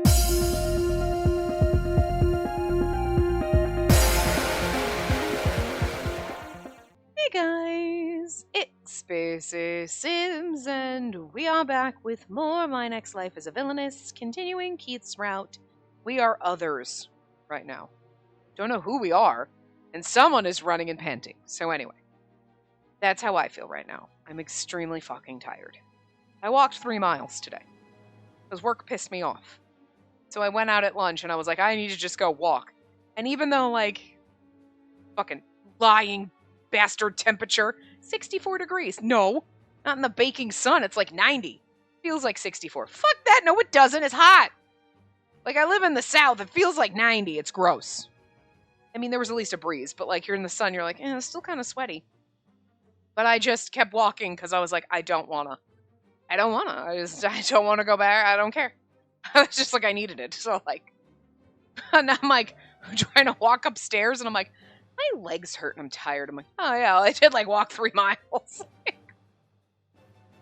Hey guys, it's Spacey Sims, and we are back with more My Next Life as a Villainess, continuing Keith's route. We are others right now. Don't know who we are, and someone is running and panting. So anyway, that's how I feel right now. I'm extremely fucking tired. I walked 3 miles today, because work pissed me off. So I went out at lunch, and I was like, I need to just go walk. And even though, fucking lying bastard temperature, 64 degrees. No, not in the baking sun. It's like 90. Feels like 64. Fuck that. No, it doesn't. It's hot. I live in the South. It feels like 90. It's gross. I mean, there was at least a breeze, but you're in the sun, you're like, it's still kind of sweaty. But I just kept walking because I was like, I don't want to. I don't want to go back. I don't care. I was just like, I needed it. So and I'm trying to walk upstairs, and I'm like, my legs hurt and I'm tired. I'm like, oh yeah, I did walk 3 miles.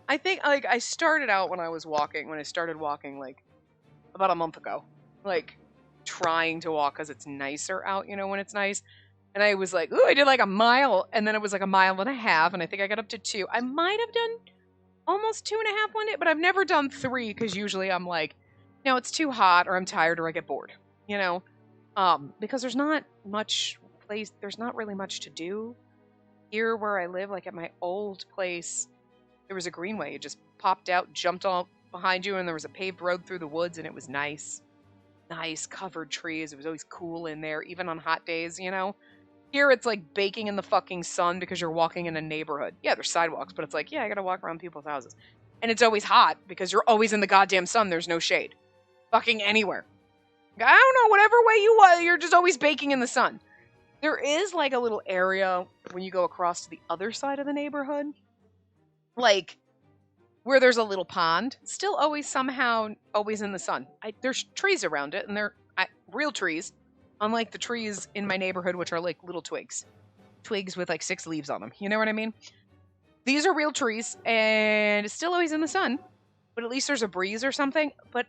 I think I started out when I started walking about a month ago, trying to walk because it's nicer out, when it's nice. And I was like, ooh, I did a mile, and then it was a mile and a half, and I think I got up to 2. I might have done almost 2.5 one day, but I've never done 3 because usually I'm like, no, it's too hot, or I'm tired, or I get bored, because there's not really much to do here where I live. At my old place, there was a greenway. It just popped out, jumped all behind you, and there was a paved road through the woods, and it was nice covered trees. It was always cool in there, even on hot days. Here it's baking in the fucking sun because you're walking in a neighborhood. Yeah, there's sidewalks, but it's I gotta walk around people's houses, and it's always hot because you're always in the goddamn sun. There's no shade fucking anywhere. I don't know, whatever way you want, you're just always baking in the sun. There is a little area when you go across to the other side of the neighborhood, where there's a little pond, still always somehow always in the sun. There's trees around it, and they're real trees, unlike the trees in my neighborhood, which are little twigs with 6 leaves on them. You know what I mean? These are real trees, and it's still always in the sun, but at least there's a breeze or something. But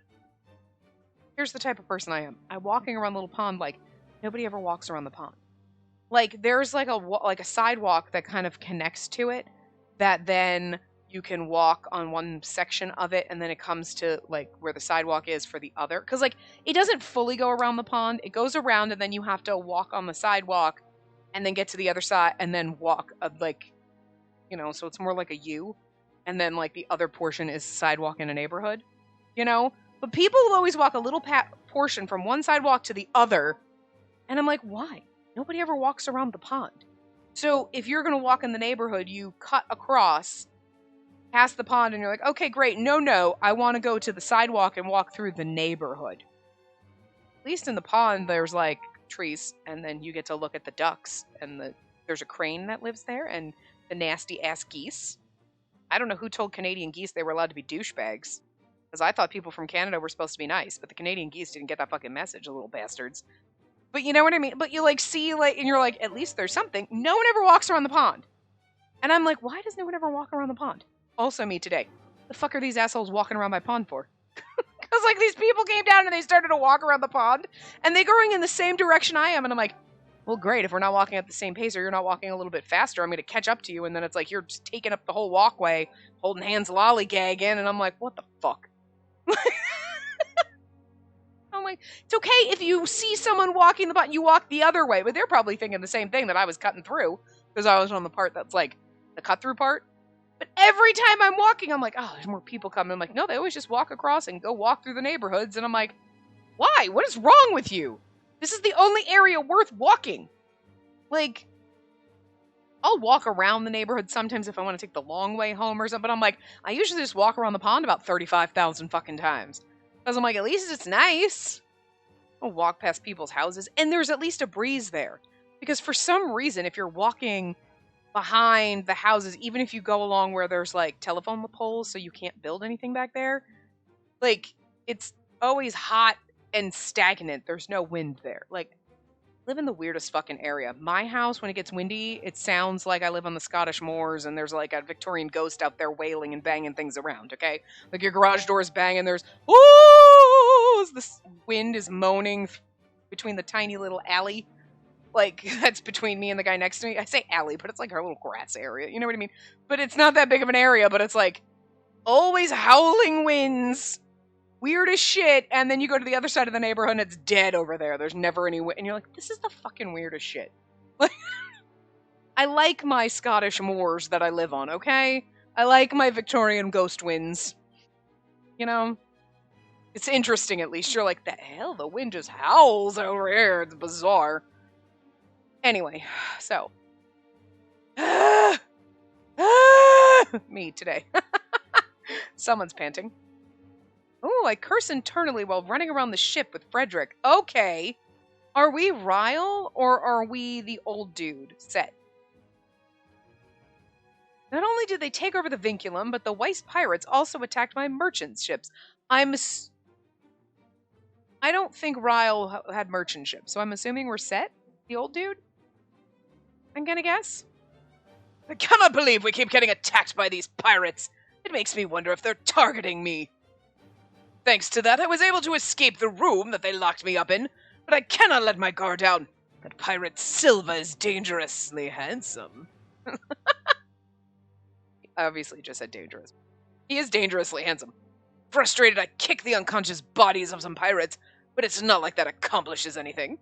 here's the type of person I am. I'm walking around the little pond nobody ever walks around the pond. There's a sidewalk that kind of connects to it, that then you can walk on one section of it, and then it comes to where the sidewalk is for the other. Because it doesn't fully go around the pond. It goes around, and then you have to walk on the sidewalk, and then get to the other side, and then walk so it's more like a U, and then the other portion is sidewalk in a neighborhood, But people will always walk a little portion from one sidewalk to the other, and I'm like, why? Nobody ever walks around the pond. So if you're going to walk in the neighborhood, you cut across, past the pond, and you're like, okay, great. No, I want to go to the sidewalk and walk through the neighborhood. At least in the pond, there's trees, and then you get to look at the ducks, and there's a crane that lives there, and the nasty-ass geese. I don't know who told Canadian geese they were allowed to be douchebags, because I thought people from Canada were supposed to be nice, but the Canadian geese didn't get that fucking message, the little bastards. But you know what I mean? But you see, and you're at least there's something. No one ever walks around the pond. And I'm like, why does no one ever walk around the pond? Also me today. The fuck are these assholes walking around my pond for? Because these people came down and they started to walk around the pond, and they're going in the same direction I am, and I'm like, well, great, if we're not walking at the same pace, or you're not walking a little bit faster, I'm going to catch up to you, and then it's you're just taking up the whole walkway, holding hands lollygagging, and I'm like, what the fuck? I'm like, it's okay if you see someone walking the pond, you walk the other way, but they're probably thinking the same thing, that I was cutting through, because I was on the part that's the cut-through part. But every time I'm walking, I'm like, oh, there's more people coming. I'm like, no, they always just walk across and go walk through the neighborhoods. And I'm like, why? What is wrong with you? This is the only area worth walking. I'll walk around the neighborhood sometimes if I want to take the long way home or something. But I'm like, I usually just walk around the pond about 35,000 fucking times. Because I'm like, at least it's nice. I'll walk past people's houses, and there's at least a breeze there. Because for some reason, if you're walking behind the houses, even if you go along where there's telephone poles so you can't build anything back there, it's always hot and stagnant. There's no wind there. Live in the weirdest fucking area. My house, when it gets windy, it sounds like I live on the Scottish moors, and there's a Victorian ghost out there wailing and banging things around, okay? Your garage door is banging, there's, ooh, as the wind is moaning between the tiny little alley. Like, that's between me and the guy next to me. I say alley, but it's like our little grass area. You know what I mean? But it's not that big of an area, but it's like always howling winds. Weird as shit. And then you go to the other side of the neighborhood and it's dead over there. There's never any wind. And you're like, this is the fucking weirdest shit. Like, I like my Scottish moors that I live on, okay? I like my Victorian ghost winds. You know? It's interesting, at least. You're like, the hell? The wind just howls over here. It's bizarre. Anyway, so. Me today. Someone's panting. Oh, I curse internally while running around the ship with Frederick. Okay. Are we Ryle or are we the old dude? Set. Not only did they take over the Vinculum, but the Weiss pirates also attacked my merchant ships. I don't think Ryle had merchant ships, so I'm assuming we're Set, the old dude? I'm gonna guess. I cannot believe we keep getting attacked by these pirates. It makes me wonder if they're targeting me. Thanks to that, I was able to escape the room that they locked me up in, but I cannot let my guard down. That pirate Silva is dangerously handsome. I obviously just said dangerous. He is dangerously handsome. Frustrated, I kick the unconscious bodies of some pirates, but it's not like that accomplishes anything.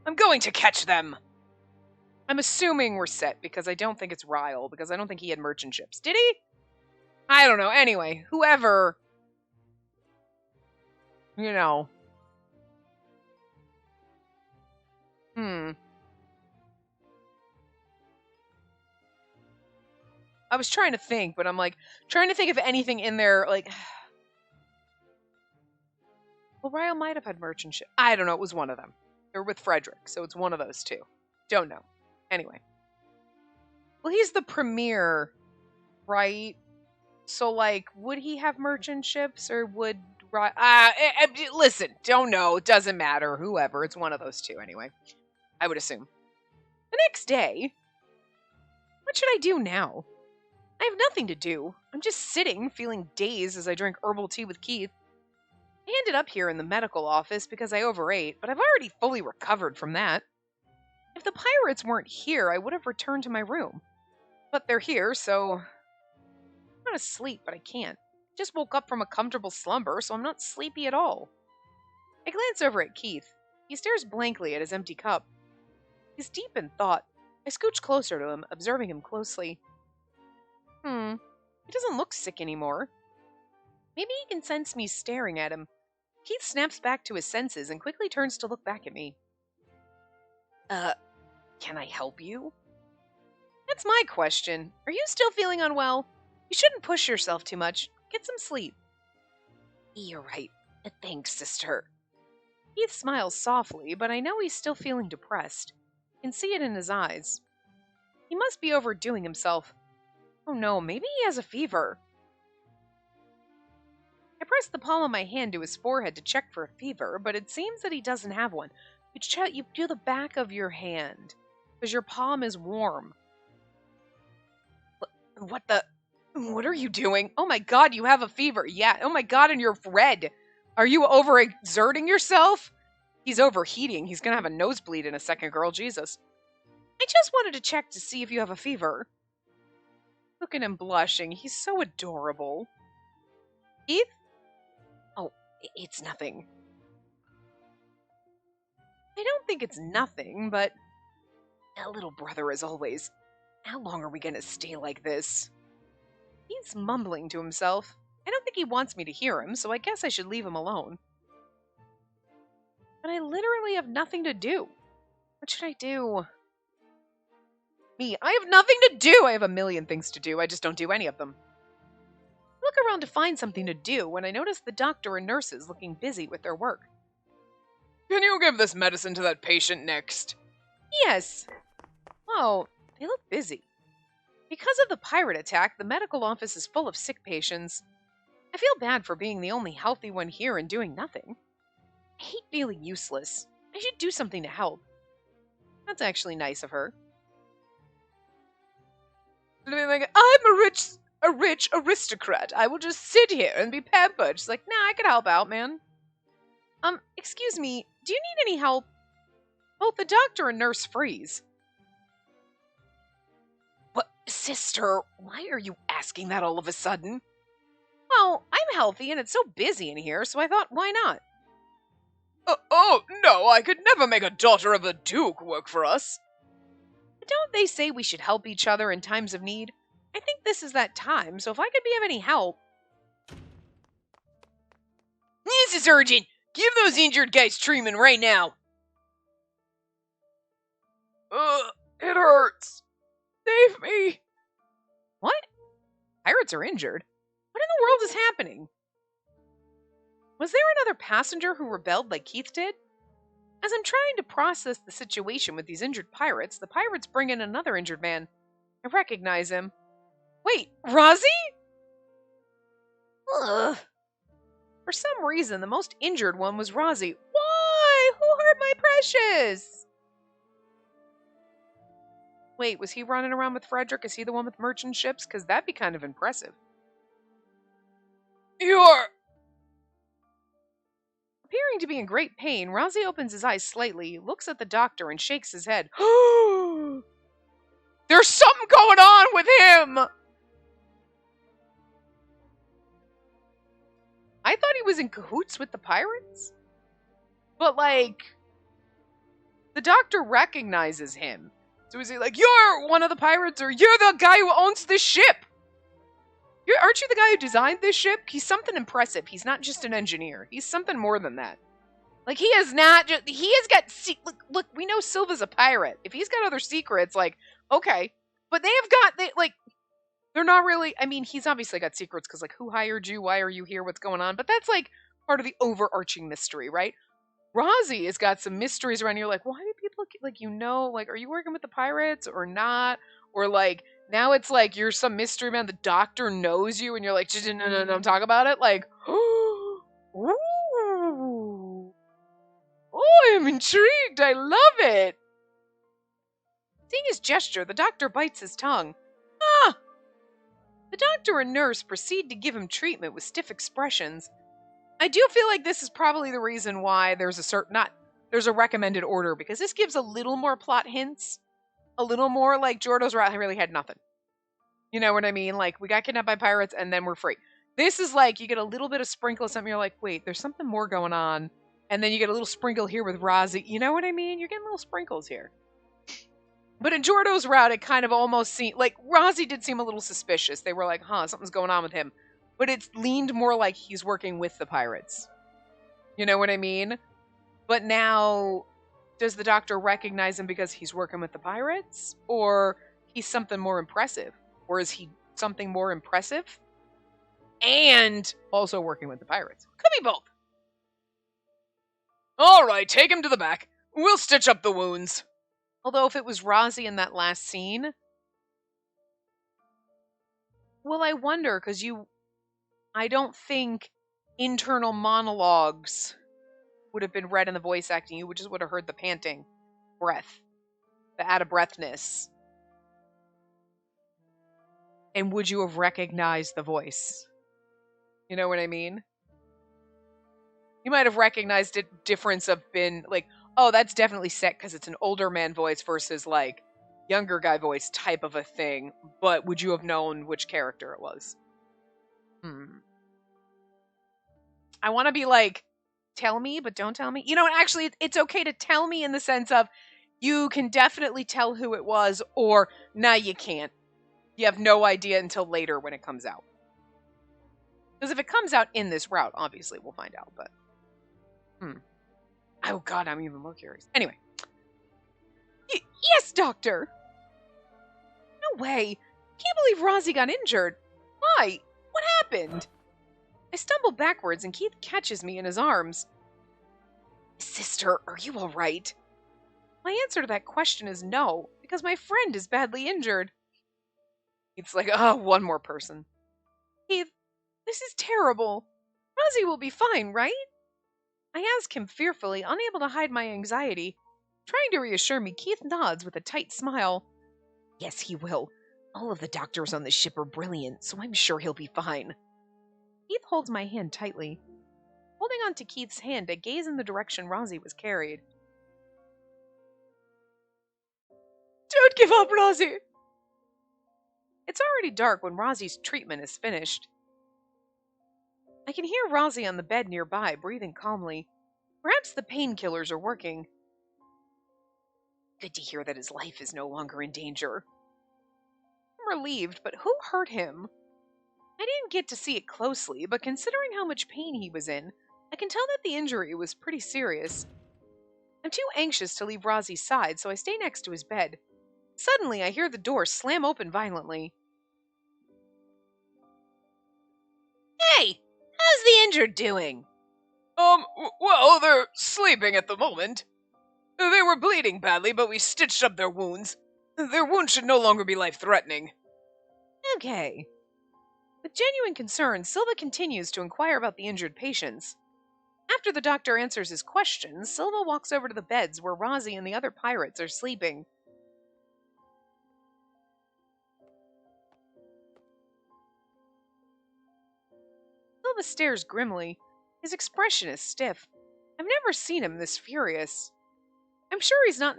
I'm going to catch them. I'm assuming we're Set because I don't think it's Ryle, because I don't think he had merchant ships. Did he? I don't know. Anyway, whoever, you know. I was trying to think, but I'm like, trying to think if anything in there, like, well, Ryle might have had merchant ship. I don't know. It was one of them. They're with Frederick, so it's one of those two. Don't know. Anyway. Well, he's the premier, right? So, like, would he have merchant ships, or would listen, don't know. It doesn't matter. Whoever. It's one of those two, anyway. I would assume. The next day, what should I do now? I have nothing to do. I'm just sitting, feeling dazed as I drink herbal tea with Keith. I ended up here in the medical office because I overate, but I've already fully recovered from that. If the pirates weren't here, I would have returned to my room. But they're here, so I want to sleep, but I can't. I just woke up from a comfortable slumber, so I'm not sleepy at all. I glance over at Keith. He stares blankly at his empty cup. He's deep in thought. I scooch closer to him, observing him closely. He doesn't look sick anymore. Maybe he can sense me staring at him. Keith snaps back to his senses and quickly turns to look back at me. Can I help you? That's my question. Are you still feeling unwell? You shouldn't push yourself too much. Get some sleep. You're right. Thanks, sister. Keith smiles softly, but I know he's still feeling depressed. I can see it in his eyes. He must be overdoing himself. Oh no, maybe he has a fever. I press the palm of my hand to his forehead to check for a fever, but it seems that he doesn't have one. You do the back of your hand, because your palm is warm. What are you doing? Oh my god, you have a fever. Yeah, oh my god, and you're red. Are you overexerting yourself? He's overheating. He's gonna have a nosebleed in a second, girl. Jesus. I just wanted to check to see if you have a fever. Look at him blushing. He's so adorable. Keith? Oh, it's nothing. I don't think it's nothing, but a little brother as always. How long are we gonna stay like this? He's mumbling to himself. I don't think he wants me to hear him, so I guess I should leave him alone. But I literally have nothing to do. What should I do? Me, I have nothing to do! I have a million things to do, I just don't do any of them. I look around to find something to do when I notice the doctor and nurses looking busy with their work. Can you give this medicine to that patient next? Yes. Oh, they look busy. Because of the pirate attack, the medical office is full of sick patients. I feel bad for being the only healthy one here and doing nothing. I hate feeling useless. I should do something to help. That's actually nice of her. Like, I'm a rich aristocrat. I will just sit here and be pampered. She's like, nah, I can help out, man. Excuse me, do you need any help? Both the doctor and nurse freeze. But, sister, why are you asking that all of a sudden? Well, I'm healthy and it's so busy in here, so I thought, why not? Oh, no, I could never make a daughter of a duke work for us. Don't they say we should help each other in times of need? I think this is that time, so if I could be of any help. This is urgent. Give those injured guys treatment right now. It hurts. Save me. What? Pirates are injured? What in the world is happening? Was there another passenger who rebelled like Keith did? As I'm trying to process the situation with these injured pirates, the pirates bring in another injured man. I recognize him. Wait, Rozzy? Ugh. For some reason, the most injured one was Rozzy. Why? Who hurt my precious? Wait, was he running around with Frederick? Is he the one with merchant ships? Because that'd be kind of impressive. You're... Appearing to be in great pain, Rozzy opens his eyes slightly, looks at the doctor, and shakes his head. There's something going on with him! I thought he was in cahoots with the pirates? But, like, the doctor recognizes him. So is he like, you're one of the pirates, or you're the guy who owns this ship? Aren't you the guy who designed this ship? He's something impressive. He's not just an engineer. He's something more than that. Like, he is not just... He has got... Look, we know Silva's a pirate. If he's got other secrets, like, okay. But they have got... They're not really... I mean, he's obviously got secrets, because, like, who hired you? Why are you here? What's going on? But that's, like, part of the overarching mystery, right? Rozzy has got some mysteries around here. Like, why do people... Like, you know, like, are you working with the pirates or not? Or, like... Now it's like you're some mystery man. The doctor knows you, and you're like, no, talk about it. Like, ooh, oh, I'm intrigued. I love it. Seeing his gesture, the doctor bites his tongue. Ah! The doctor and nurse proceed to give him treatment with stiff expressions. I do feel like this is probably the reason why there's a recommended order, because this gives a little more plot hints. A little more like Jordo's route really had nothing. You know what I mean? Like, we got kidnapped by pirates and then we're free. This is like, you get a little bit of sprinkle of something, you're like, wait, there's something more going on. And then you get a little sprinkle here with Rozzy. You know what I mean? You're getting little sprinkles here. But in Jordo's route, it kind of almost seemed, like, Rozzy did seem a little suspicious. They were like, something's going on with him. But it leaned more like he's working with the pirates. You know what I mean? But now... Does the doctor recognize him because he's working with the pirates? Or he's something more impressive? Or is he something more impressive and also working with the pirates? Could be both. All right, take him to the back. We'll stitch up the wounds. Although if it was Rozzy in that last scene... Well, I wonder, because I don't think internal monologues... would have been read in the voice acting. You just would have heard the panting breath, the out-of-breathness. And would you have recognized the voice? You know what I mean? You might have recognized a difference of been like, oh, that's definitely set because it's an older man voice versus like younger guy voice type of a thing. But would you have known which character it was? I want to be like, tell me, but don't tell me. You know, actually, it's okay to tell me in the sense of you can definitely tell who it was, or nah, you can't. You have no idea until later when it comes out. Because if it comes out in this route, obviously we'll find out, but... Oh god, I'm even more curious. Anyway. Yes, Doctor! No way! Can't believe Rozzy got injured. Why? What happened? I stumble backwards and Keith catches me in his arms. Sister, are you alright? My answer to that question is no, because my friend is badly injured. It's like, one more person. Keith, this is terrible. Rozzy will be fine, right? I ask him fearfully, unable to hide my anxiety. Trying to reassure me, Keith nods with a tight smile. Yes, he will. All of the doctors on this ship are brilliant, so I'm sure he'll be fine. Keith holds my hand tightly. Holding on to Keith's hand, I gaze in the direction Rosie was carried. Don't give up, Rosie! It's already dark when Rosie's treatment is finished. I can hear Rosie on the bed nearby, breathing calmly. Perhaps the painkillers are working. Good to hear that his life is no longer in danger. I'm relieved, but who hurt him? I didn't get to see it closely, but considering how much pain he was in, I can tell that the injury was pretty serious. I'm too anxious to leave Rosie's side, so I stay next to his bed. Suddenly, I hear the door slam open violently. Hey! How's the injured doing? Well, they're sleeping at the moment. They were bleeding badly, but we stitched up their wounds. Their wounds should no longer be life-threatening. Okay. With genuine concern, Silva continues to inquire about the injured patients. After the doctor answers his questions, Silva walks over to the beds where Rosie and the other pirates are sleeping. Silva stares grimly. His expression is stiff. I've never seen him this furious. I'm sure he's not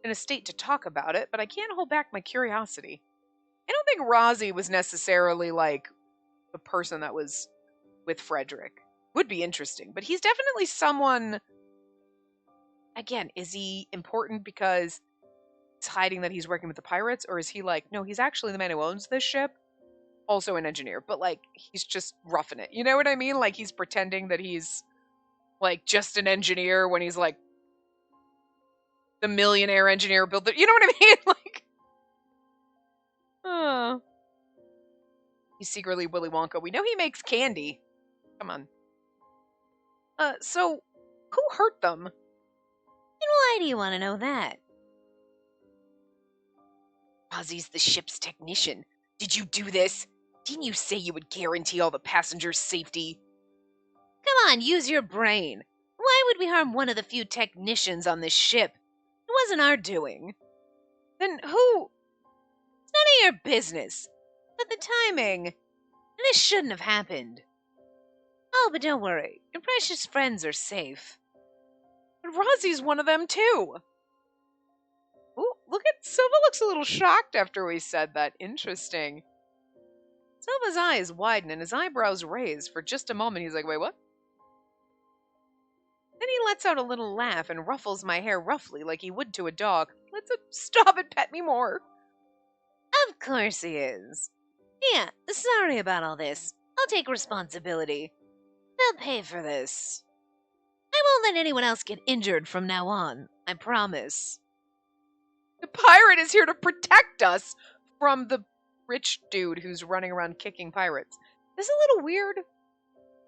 in a state to talk about it, but I can't hold back my curiosity. I don't think Rosie was necessarily, like, the person that was with Frederick. Would be interesting, but he's definitely someone... Again, is he important because he's hiding that he's working with the pirates, or is he like, no, he's actually the man who owns this ship? Also an engineer, but, like, he's just roughing it. You know what I mean? Like, he's pretending that he's, like, just an engineer when he's, like, the millionaire engineer builder. You know what I mean? Like, he's secretly Willy Wonka. We know he makes candy. Come on. So, who hurt them? And why do you want to know that? Rosie's the ship's technician. Did you do this? Didn't you say you would guarantee all the passengers' safety? Come on, use your brain. Why would we harm one of the few technicians on this ship? It wasn't our doing. Then who? It's none of your business. But the timing. This shouldn't have happened. Oh, but don't worry. Your precious friends are safe. But Rosie's one of them, too. Ooh, look at Silva looks a little shocked after we said that. Interesting. Silva's eyes widen and his eyebrows raise. For just a moment, he's like, wait, what? Then he lets out a little laugh and ruffles my hair roughly like he would to a dog. Let's stop and pet me more. Of course he is. Yeah, sorry about all this. I'll take responsibility. They'll pay for this. I won't let anyone else get injured from now on. I promise. The pirate is here to protect us from the rich dude who's running around kicking pirates. This is a little weird. A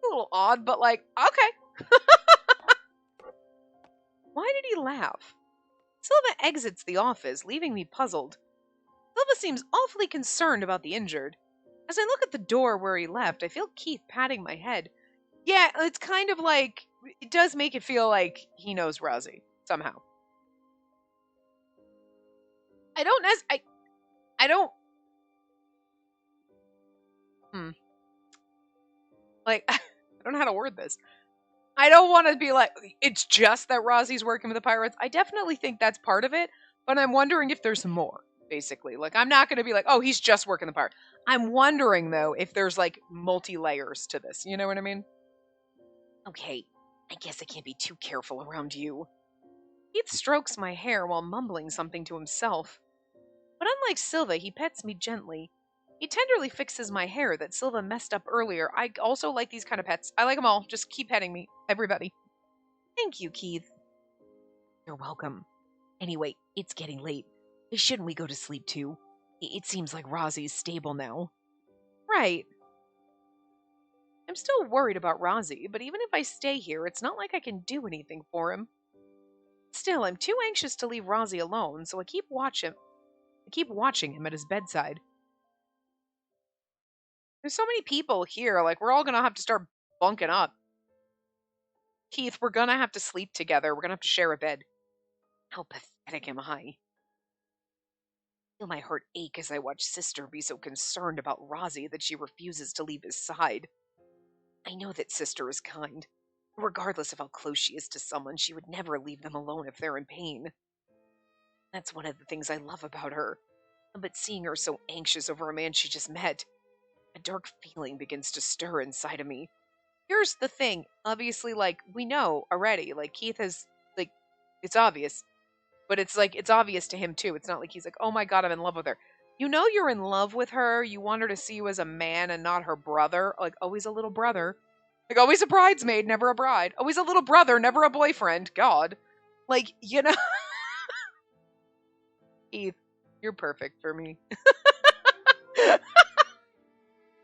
little odd, but like, okay. Why did he laugh? Silva exits the office, leaving me puzzled. Silva seems awfully concerned about the injured. As I look at the door where he left, I feel Keith patting my head. Yeah, it's kind of like, it does make it feel like he knows Rosie, somehow. I don't, like, I don't know how to word this. I don't want to be like, it's just that Rosie's working with the pirates. I definitely think that's part of it, but I'm wondering if there's more, basically. Like, I'm not going to be like, oh, he's just working the pirates. I'm wondering, though, if there's, like, multi-layers to this. You know what I mean? Okay, I guess I can't be too careful around you. Keith strokes my hair while mumbling something to himself. But unlike Silva, he pets me gently. He tenderly fixes my hair that Silva messed up earlier. I also like these kind of pets. I like them all. Just keep petting me, everybody. Thank you, Keith. You're welcome. Anyway, it's getting late. Shouldn't we go to sleep too? It seems like Rosie's stable now. Right. I'm still worried about Rosie, but even if I stay here, it's not like I can do anything for him. Still, I'm too anxious to leave Rosie alone, so I keep watching him at his bedside. There's so many people here, like, we're all gonna have to start bunking up. Keith, we're gonna have to sleep together. We're gonna have to share a bed. How pathetic am I? I feel my heart ache as I watch Sister be so concerned about Rosie that she refuses to leave his side. I know that Sister is kind. Regardless of how close she is to someone, she would never leave them alone if they're in pain. That's one of the things I love about her. But seeing her so anxious over a man she just met, a dark feeling begins to stir inside of me. Here's the thing. Obviously, like, we know already. Like, Keith has, like, it's obvious. But it's like, it's obvious to him, too. It's not like he's like, oh my God, I'm in love with her. You know you're in love with her. You want her to see you as a man and not her brother. Like, always a little brother. Like, always a bridesmaid, never a bride. Always a little brother, never a boyfriend. God. Like, you know. Keith, you're perfect for me.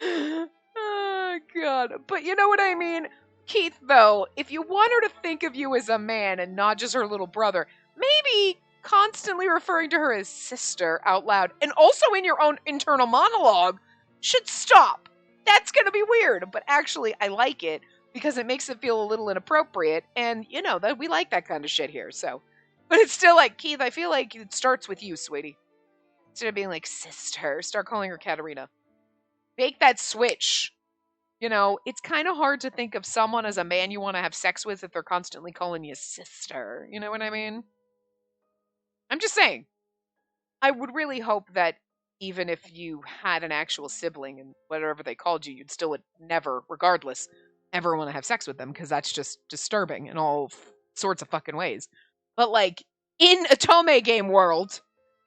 Oh, God. But you know what I mean? Keith, though, if you want her to think of you as a man and not just her little brother, maybe constantly referring to her as sister out loud and also in your own internal monologue should stop. That's going to be weird, but actually I like it because it makes it feel a little inappropriate, and you know that we like that kind of shit here. So, but it's still like, Keith, I feel like it starts with you, sweetie. Instead of being like sister, start calling her Katerina. Make that switch. You know, it's kind of hard to think of someone as a man you want to have sex with if they're constantly calling you sister. You know what I mean? I'm just saying. I would really hope that even if you had an actual sibling and whatever they called you, you'd still would never, regardless, ever want to have sex with them because that's just disturbing in all sorts of fucking ways. But like in a Tome game world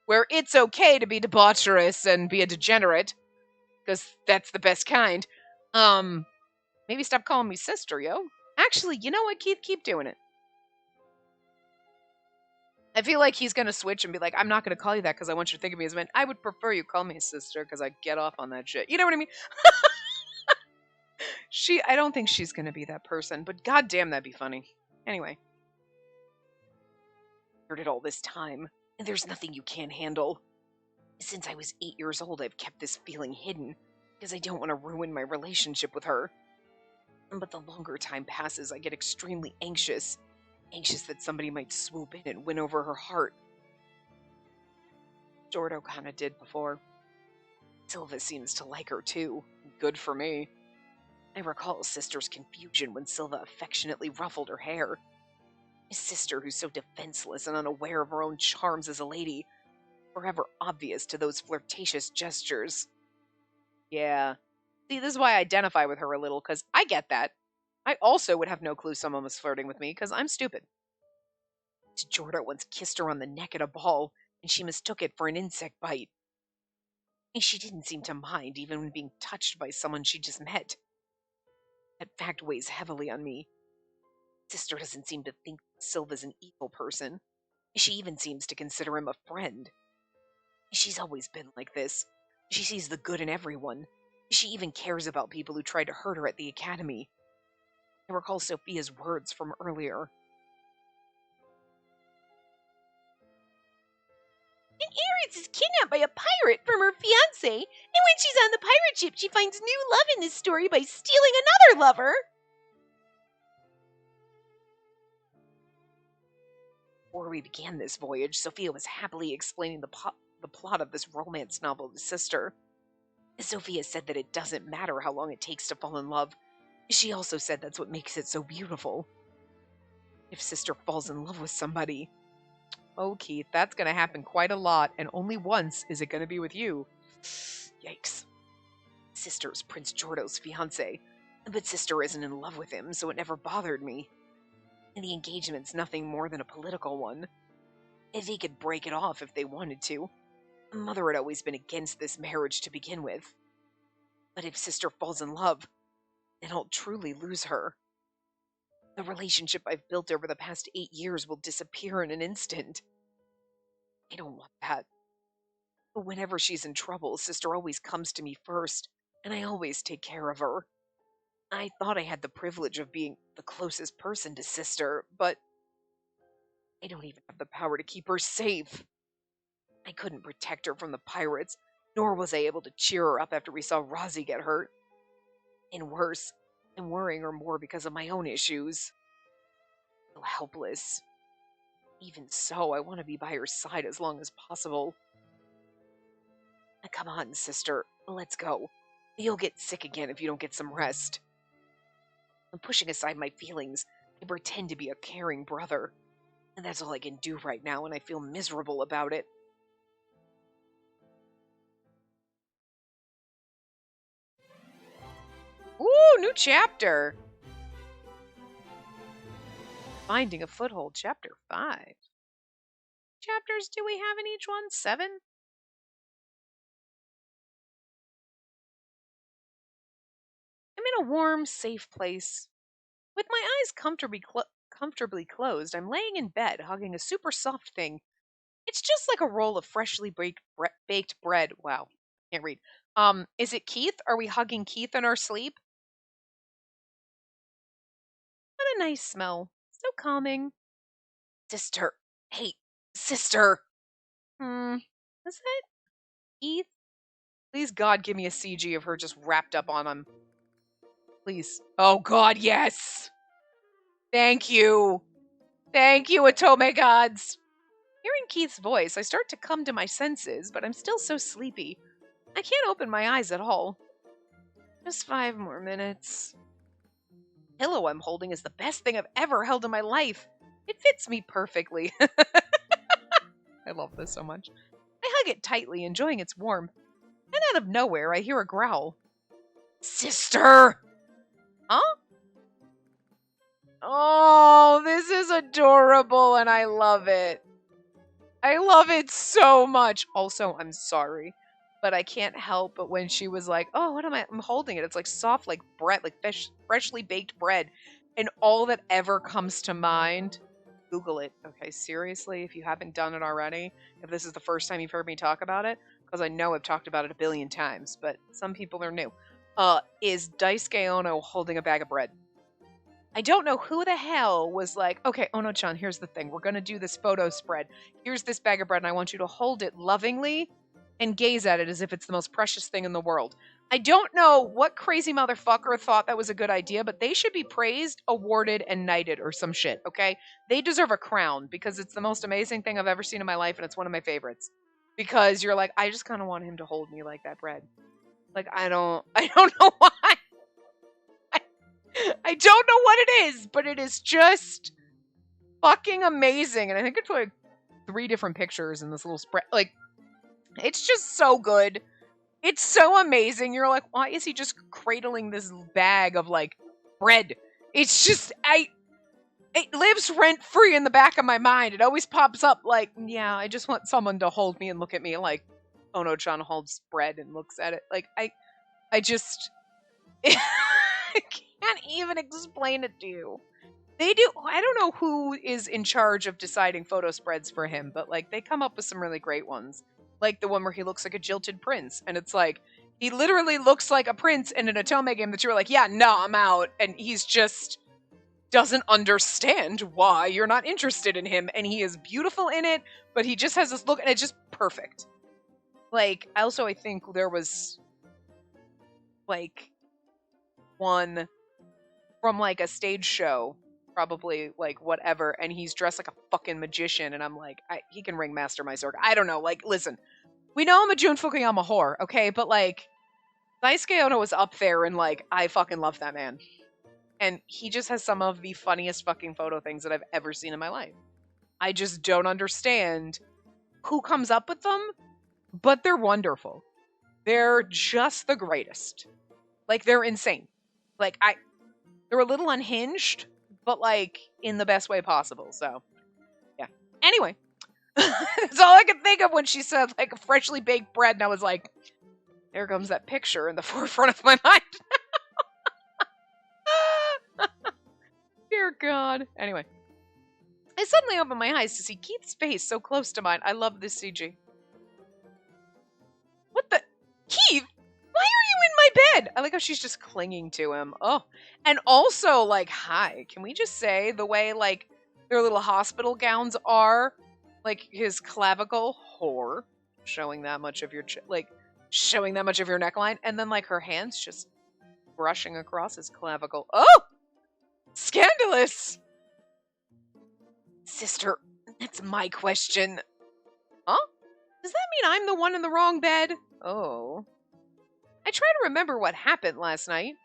where it's okay to be debaucherous and be a degenerate because that's the best kind, maybe stop calling me sister, yo. Actually, you know what, Keith? Keep doing it. I feel like he's going to switch and be like, I'm not going to call you that because I want you to think of me as a man. I would prefer you call me sister because I get off on that shit. You know what I mean? I don't think she's going to be that person, but goddamn, that'd be funny. Anyway. Heard it all this time, and there's nothing you can't handle. Since I was 8 years old, I've kept this feeling hidden because I don't want to ruin my relationship with her. But the longer time passes, I get extremely anxious. Anxious that somebody might swoop in and win over her heart. Jordo kinda did before. Silva seems to like her too. Good for me. I recall Sister's confusion when Silva affectionately ruffled her hair. His sister, who's so defenseless and unaware of her own charms as a lady, forever obvious to those flirtatious gestures. Yeah. See, this is why I identify with her a little, because I get that. I also would have no clue someone was flirting with me, because I'm stupid. Jordo once kissed her on the neck at a ball, and she mistook it for an insect bite. And she didn't seem to mind even when being touched by someone she just met. That fact weighs heavily on me. Sister doesn't seem to think Silva's an evil person. She even seems to consider him a friend. She's always been like this. She sees the good in everyone. She even cares about people who tried to hurt her at the academy. I recall Sophia's words from earlier. And Aerith is kidnapped by a pirate from her fiancé, and when she's on the pirate ship, she finds new love in this story by stealing another lover. Before we began this voyage, Sophia was happily explaining the plot of this romance novel to Sister. Sophia said that it doesn't matter how long it takes to fall in love. She also said that's what makes it so beautiful. If Sister falls in love with somebody, oh, Keith, that's going to happen quite a lot, and only once is it going to be with you. Yikes. Sister's Prince Jordo's fiancé, but Sister isn't in love with him, so it never bothered me. And the engagement's nothing more than a political one. If they could break it off if they wanted to. Mother had always been against this marriage to begin with. But if Sister falls in love, then I'll truly lose her. The relationship I've built over the past 8 years will disappear in an instant. I don't want that. But whenever she's in trouble, Sister always comes to me first, and I always take care of her. I thought I had the privilege of being the closest person to Sister, but I don't even have the power to keep her safe. I couldn't protect her from the pirates, nor was I able to cheer her up after we saw Rozzy get hurt. And worse, I'm worrying her more because of my own issues. I feel helpless. Even so, I want to be by her side as long as possible. Now, come on, Sister, let's go. You'll get sick again if you don't get some rest. I'm pushing aside my feelings I pretend to be a caring brother, and that's all I can do right now, and I feel miserable about it. Ooh, new chapter! Finding a Foothold, Chapter 5. Chapters do we have in each one? 7? I'm in a warm, safe place. With my eyes comfortably closed, I'm laying in bed, hugging a super soft thing. It's just like a roll of freshly baked bread. Wow, can't read. Is it Keith? Are we hugging Keith in our sleep? What a nice smell. So calming. Sister. Hey, sister. Is that Keith? Please, God, give me a CG of her just wrapped up on him. Please. Oh, God, yes. Thank you. Thank you, Atome gods. Hearing Keith's voice, I start to come to my senses, but I'm still so sleepy. I can't open my eyes at all. Just 5 more minutes. The pillow I'm holding is the best thing I've ever held in my life. It fits me perfectly. I love this so much. I hug it tightly, enjoying its warmth. And out of nowhere, I hear a growl. Sister! Huh? Oh, this is adorable, and I love it. I love it so much. Also, I'm sorry, but I can't help but when she was like, "Oh, what am I? I'm holding it. It's like soft, like bread, like freshly baked bread," and all that ever comes to mind. Google it, okay? Seriously, if you haven't done it already, if this is the first time you've heard me talk about it, because I know I've talked about it a billion times, but some people are new. Is Daisuke Ono holding a bag of bread? I don't know who the hell was like, okay, Ono-chan, here's the thing. We're going to do this photo spread. Here's this bag of bread, and I want you to hold it lovingly and gaze at it as if it's the most precious thing in the world. I don't know what crazy motherfucker thought that was a good idea, but they should be praised, awarded, and knighted or some shit, okay? They deserve a crown because it's the most amazing thing I've ever seen in my life, and it's one of my favorites. Because you're like, I just kind of want him to hold me like that bread. Like, I don't know why. I don't know what it is, but it is just fucking amazing. And I think it's like 3 different pictures in this little spread. Like, it's just so good. It's so amazing. You're like, why is he just cradling this bag of like bread? It's just, it lives rent free in the back of my mind. It always pops up like, yeah, I just want someone to hold me and look at me like Ono-chan holds bread and looks at it. Like, I just, I can't even explain it to you. They do. I don't know who is in charge of deciding photo spreads for him, but like they come up with some really great ones. Like the one where he looks like a jilted prince, and it's like he literally looks like a prince in an Otome game that you're like, yeah, no, I'm out, and he's just doesn't understand why you're not interested in him, and he is beautiful in it, but he just has this look, and it's just perfect. Like, I think there was like one from like a stage show, probably like whatever, and he's dressed like a fucking magician, and I'm like, he can ringmaster my sword. I don't know. Like, listen, we know I'm a Jun Fukuyama whore, okay, but like, Daisuke Ono was up there, and like, I fucking love that man, and he just has some of the funniest fucking photo things that I've ever seen in my life. I just don't understand who comes up with them, but they're wonderful. They're just the greatest. Like, they're insane. Like, they're a little unhinged, but like in the best way possible. So, yeah. Anyway, that's all I could think of when she said like a freshly baked bread, and I was like, there comes that picture in the forefront of my mind. Dear God. Anyway, I suddenly opened my eyes to see Keith's face so close to mine. I love this CG. What the? Keith? Why are you in my bed? I like how she's just clinging to him. Oh. And also, like, hi, can we just say the way, like, their little hospital gowns are, like, his clavicle, whore, showing that much of your, showing that much of your neckline, and then, like, her hands just brushing across his clavicle. Oh! Scandalous! Sister, that's my question. Huh? Does that mean I'm the one in the wrong bed? Oh. I try to remember what happened last night.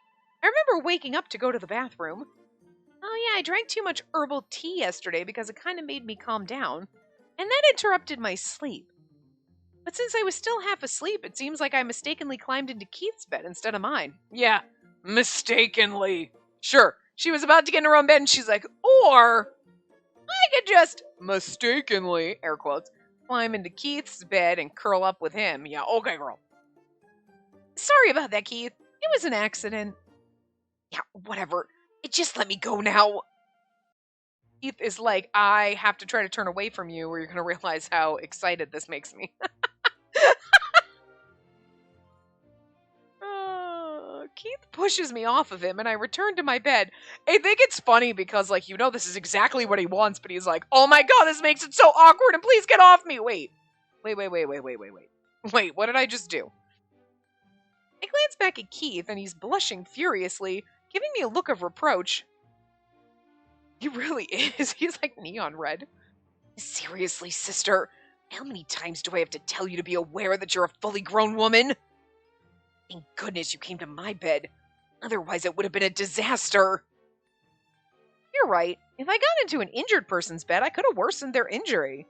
I remember waking up to go to the bathroom. Oh yeah, I drank too much herbal tea yesterday because it kind of made me calm down, and that interrupted my sleep. But since I was still half asleep, it seems like I mistakenly climbed into Keith's bed instead of mine. Yeah, mistakenly. Sure, she was about to get in her own bed and she's like, or I could just mistakenly, air quotes, climb into Keith's bed and curl up with him. Yeah, okay, girl. Sorry about that, Keith. It was an accident. Yeah, whatever. It just let me go now. Keith is like, I have to try to turn away from you or you're going to realize how excited this makes me. Keith pushes me off of him and I return to my bed. I think it's funny because, like, this is exactly what he wants, but he's like, oh my god, this makes it so awkward and please get off me. Wait, what did I just do? I glance back at Keith and he's blushing furiously, giving me a look of reproach. He really is. He's like neon red. Seriously, sister, how many times do I have to tell you to be aware that you're a fully grown woman? Thank goodness you came to my bed. Otherwise, it would have been a disaster. You're right. If I got into an injured person's bed, I could have worsened their injury.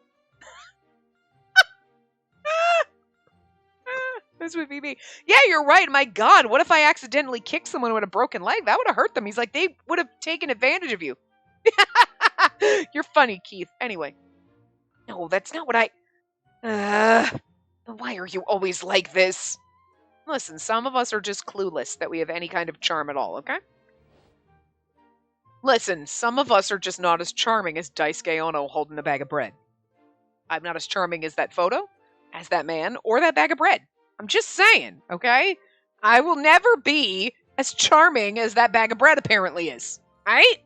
This would be me. Yeah, you're right. My God, what if I accidentally kicked someone with a broken leg? That would have hurt them. He's like, they would have taken advantage of you. You're funny, Keith. Anyway. No, that's not what why are you always like this? Listen, some of us are just clueless that we have any kind of charm at all, okay? Listen, some of us are just not as charming as Daisuke Ono holding a bag of bread. I'm not as charming as that photo, as that man, or that bag of bread. I'm just saying, okay? I will never be as charming as that bag of bread apparently is. Right?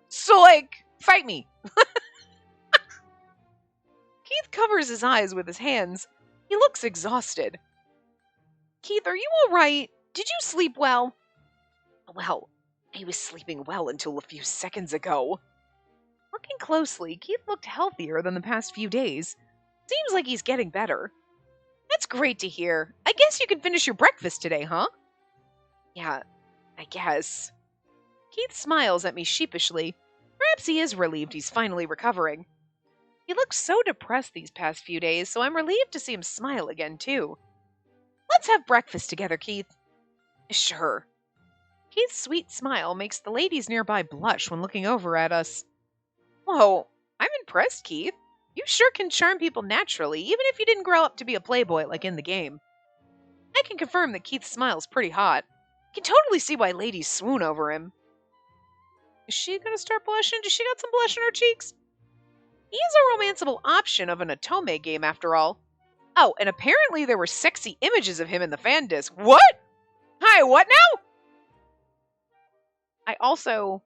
So, like, fight me. Keith covers his eyes with his hands. He looks exhausted. Keith, are you alright? Did you sleep well? Well, I was sleeping well until a few seconds ago. Looking closely, Keith looked healthier than the past few days. Seems like he's getting better. That's great to hear. I guess you can finish your breakfast today, huh? Yeah, I guess. Keith smiles at me sheepishly. Perhaps he is relieved he's finally recovering. He looks so depressed these past few days, so I'm relieved to see him smile again, too. Let's have breakfast together, Keith. Sure. Keith's sweet smile makes the ladies nearby blush when looking over at us. Whoa, I'm impressed, Keith. You sure can charm people naturally, even if you didn't grow up to be a playboy like in the game. I can confirm that Keith's smile's pretty hot. I can totally see why ladies swoon over him. Is she gonna start blushing? Does she got some blush on her cheeks? He is a romanceable option of an Otome game, after all. Oh, and apparently there were sexy images of him in the fan disc. What? Hi, what now? I also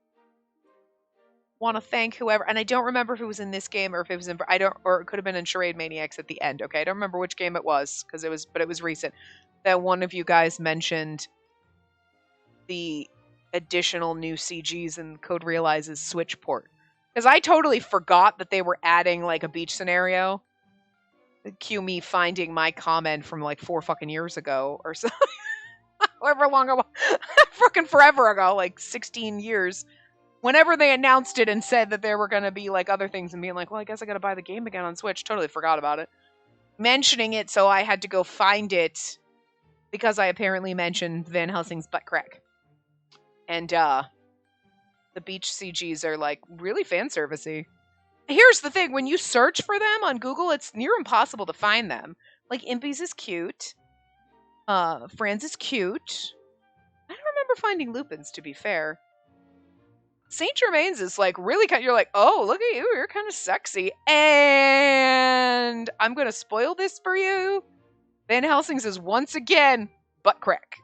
want to thank whoever, and I don't remember if it was in this game or if it was in, or it could have been in Charade Maniacs at the end. Okay, I don't remember which game it was but it was recent. That one of you guys mentioned the additional new CGs in Code Realize's Switch port. Because I totally forgot that they were adding like a beach scenario. Cue me finding my comment from like 4 fucking years ago or so. However long ago. Fucking forever ago, like 16 years. Whenever they announced it and said that there were going to be like other things and being like, well, I guess I got to buy the game again on Switch. Totally forgot about it. Mentioning it, so I had to go find it because I apparently mentioned Van Helsing's butt crack. And the beach CGs are like really fan servicey. Here's the thing, when you search for them on Google, it's near impossible to find them. Like Impy's is cute. Franz is cute. I don't remember finding Lupin's, to be fair. Saint Germain's is like really kind of, you're like, oh, look at you, you're kind of sexy. And I'm going to spoil this for you. Van Helsing's is once again butt crack.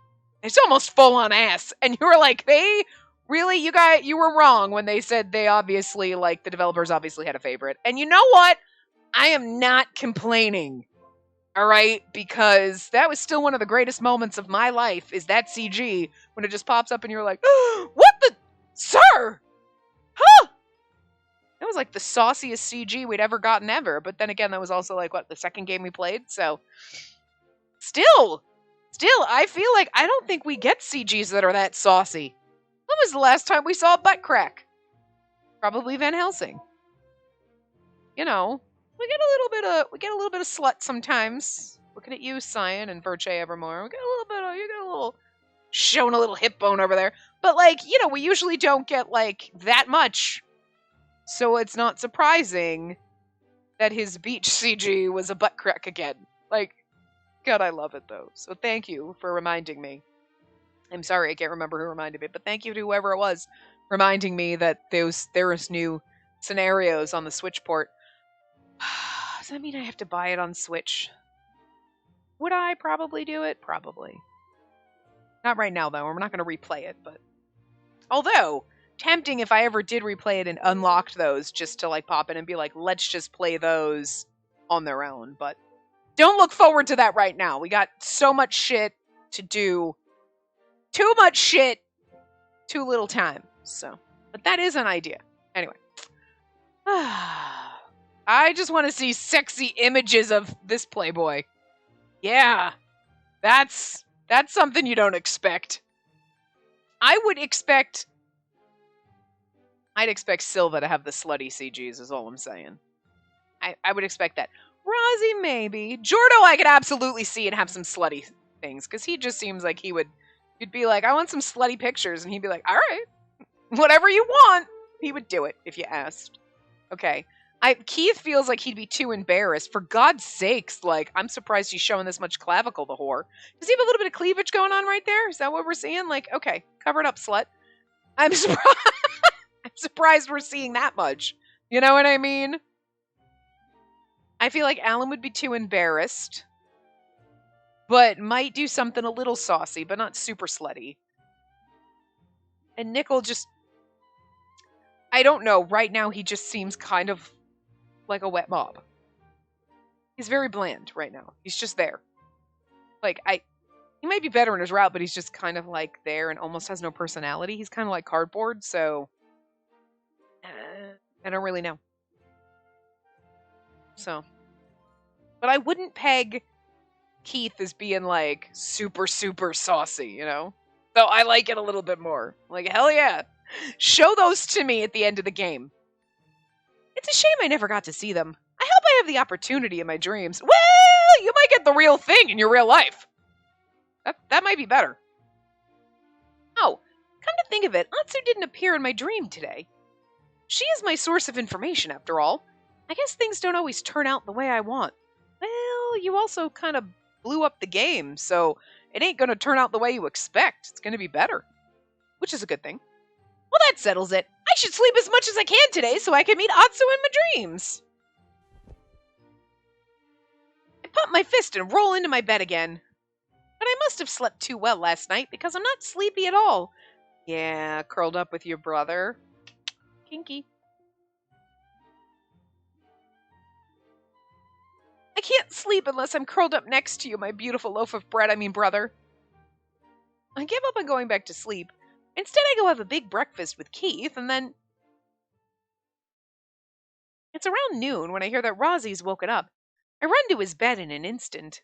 It's almost full on ass. And you were like, you were wrong when they said they obviously, like, the developers obviously had a favorite. And you know what? I am not complaining. All right? Because that was still one of the greatest moments of my life, is that CG, when it just pops up and you're like, oh, what the? Sir! Huh! That was like the sauciest CG we'd ever gotten ever. But then again, that was also like, what, the second game we played? So, still, I feel like I don't think we get CGs that are that saucy. When was the last time we saw a butt crack? Probably Van Helsing. You know, we get a little bit of slut sometimes. Looking at you, Cyan and Virtue Evermore. You get a little showing a little hip bone over there. But like, we usually don't get like that much. So it's not surprising that his beach CG was a butt crack again. Like, God, I love it though. So thank you for reminding me. I'm sorry, I can't remember who reminded me, but thank you to whoever it was reminding me that there was new scenarios on the Switch port. Does that mean I have to buy it on Switch? Would I probably do it? Probably. Not right now, though. We're not going to replay it, but... Although, tempting if I ever did replay it and unlocked those, just to, like, pop in and be like, let's just play those on their own, but... Don't look forward to that right now. We got so much shit to do. Too much shit, too little time. So, but that is an idea. Anyway. I just want to see sexy images of this Playboy. Yeah. That's something you don't expect. I'd expect Silva to have the slutty CGs, is all I'm saying. I would expect that. Rozzy, maybe. Jordo, I could absolutely see and have some slutty things, because he just seems like you'd be like, I want some slutty pictures, and he'd be like, all right, whatever you want. He would do it if you asked. Okay. Keith feels like he'd be too embarrassed. For God's sakes, like, I'm surprised he's showing this much clavicle, the whore. Does he have a little bit of cleavage going on right there? Is that what we're seeing? Like, okay, cover it up, slut. I'm surprised. I'm surprised we're seeing that much. You know what I mean? I feel like Alan would be too embarrassed, but might do something a little saucy, but not super slutty. And Nickel just... I don't know. Right now, he just seems kind of like a wet mob. He's very bland right now. He's just there. Like, he might be better in his route, but he's just kind of like there and almost has no personality. He's kind of like cardboard, so I don't really know. So, but I wouldn't peg Keith as being like super, super saucy, you know? So I like it a little bit more. Like, hell yeah. Show those to me at the end of the game. It's a shame I never got to see them. I hope I have the opportunity in my dreams. Well, you might get the real thing in your real life. That might be better. Oh, come to think of it, Atsu didn't appear in my dream today. She is my source of information, after all. I guess things don't always turn out the way I want. Well, you also kind of blew up the game, so it ain't going to turn out the way you expect. It's going to be better. Which is a good thing. Well, that settles it. I should sleep as much as I can today so I can meet Atsu in my dreams. I pump my fist and roll into my bed again. But I must have slept too well last night because I'm not sleepy at all. Yeah, curled up with your brother. Kinky. I can't sleep unless I'm curled up next to you, my beautiful loaf of bread, brother. I give up on going back to sleep. Instead, I go have a big breakfast with Keith, and then... It's around noon when I hear that Rozzy's woken up. I run to his bed in an instant.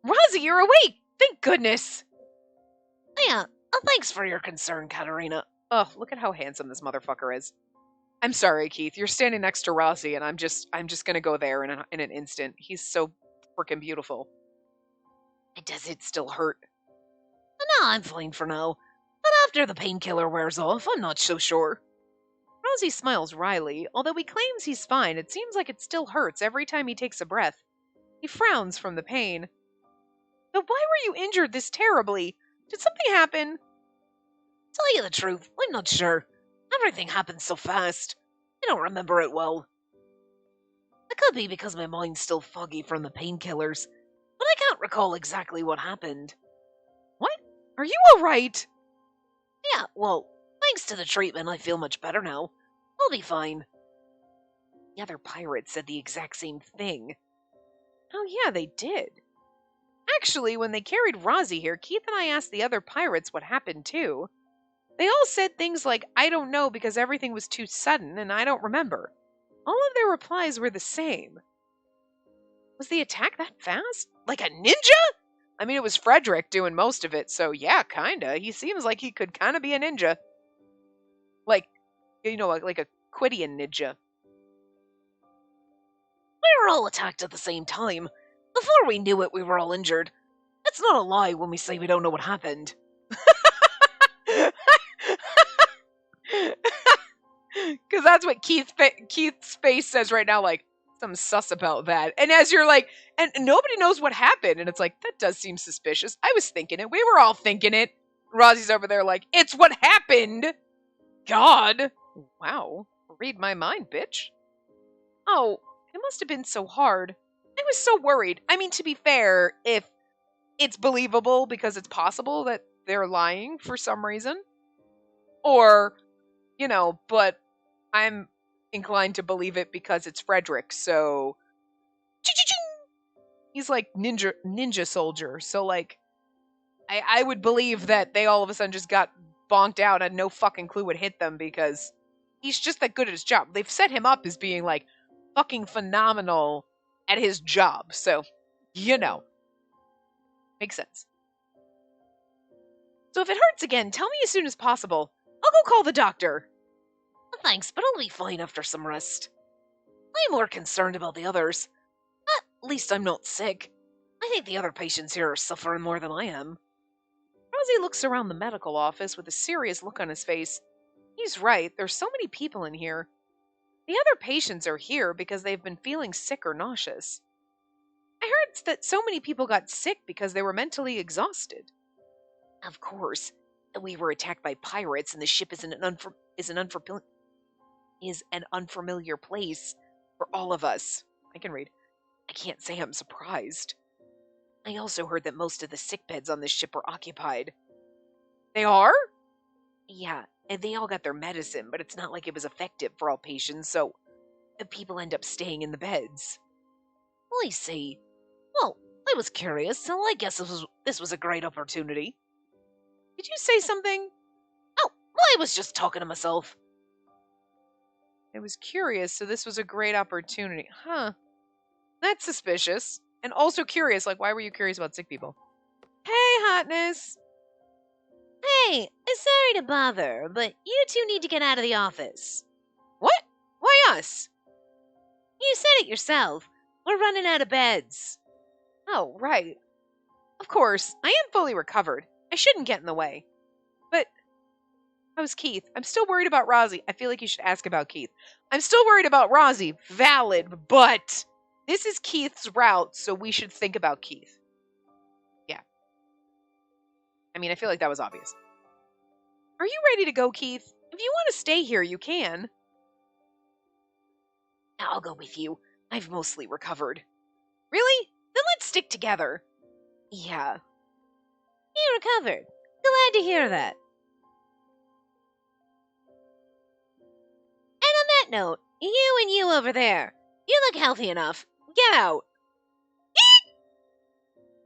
Rozzy, you're awake! Thank goodness! Yeah, thanks for your concern, Katerina. Ugh, look at how handsome this motherfucker is. I'm sorry, Keith. You're standing next to Rozzy, and I'm just gonna go there in an instant. He's so freaking beautiful. Does it still hurt? No, I'm fine for now. But after the painkiller wears off, I'm not so sure. Rozzy smiles wryly. Although he claims he's fine, it seems like it still hurts every time he takes a breath. He frowns from the pain. But why were you injured this terribly? Did something happen? Tell you the truth, I'm not sure. Everything happened so fast. I don't remember it well. It could be because my mind's still foggy from the painkillers, but I can't recall exactly what happened. What? Are you alright? Yeah, well, thanks to the treatment, I feel much better now. I'll be fine. The other pirates said the exact same thing. Oh yeah, they did. Actually, when they carried Rozzy here, Keith and I asked the other pirates what happened too. They all said things like, I don't know because everything was too sudden and I don't remember. All of their replies were the same. Was the attack that fast? Like a ninja? It was Frederick doing most of it, so yeah, kinda. He seems like he could kinda be a ninja. Like, You know, like a Quidian ninja. We were all attacked at the same time. Before we knew it, we were all injured. It's not a lie when we say we don't know what happened. Because that's what Keith's face says right now, like, something sus about that. And as you're like, and nobody knows what happened, and it's like, that does seem suspicious. I was thinking it. We were all thinking it. Rosie's over there like, it's what happened. God. Wow. Read my mind, bitch. Oh, it must have been so hard. I was so worried. I mean, to be fair, if it's believable because it's possible that they're lying for some reason, or, you know, but I'm inclined to believe it because it's Frederick, so he's like ninja soldier. So like I would believe that they all of a sudden just got bonked out and no fucking clue what hit them because he's just that good at his job. They've set him up as being like fucking phenomenal at his job. So, you know. Makes sense. So if it hurts again, tell me as soon as possible. I'll go call the doctor. Thanks, but I'll be fine after some rest. I'm more concerned about the others. At least I'm not sick. I think the other patients here are suffering more than I am. Rosie looks around the medical office with a serious look on his face. He's right, there's so many people in here. The other patients are here because they've been feeling sick or nauseous. I heard that so many people got sick because they were mentally exhausted. Of course, we were attacked by pirates and the ship is an unfamiliar place For all of us. I can read. I can't say I'm surprised. I also heard that most of the sick beds on this ship are occupied. They are? Yeah, and they all got their medicine, but it's not like it was effective for all patients, so people end up staying in the beds. I see. Well, I was curious, so I guess this was a great opportunity. Did you say something? Oh, I was just talking to myself. I was curious, so this was a great opportunity. Huh. That's suspicious. And also curious, like, why were you curious about sick people? Hey, hotness! Hey, sorry to bother, but you two need to get out of the office. What? Why us? You said it yourself. We're running out of beds. Oh, right. Of course, I am fully recovered. I shouldn't get in the way. But, how's Keith? I'm still worried about Rosie. I feel like you should ask about Keith. I'm still worried about Rosie. Valid, but this is Keith's route, so we should think about Keith. Yeah. I mean, I feel like that was obvious. Are you ready to go, Keith? If you want to stay here, you can. I'll go with you. I've mostly recovered. Really? Then let's stick together. Yeah. You recovered. Glad to hear that. And on that note, you and you over there, you look healthy enough. Get out.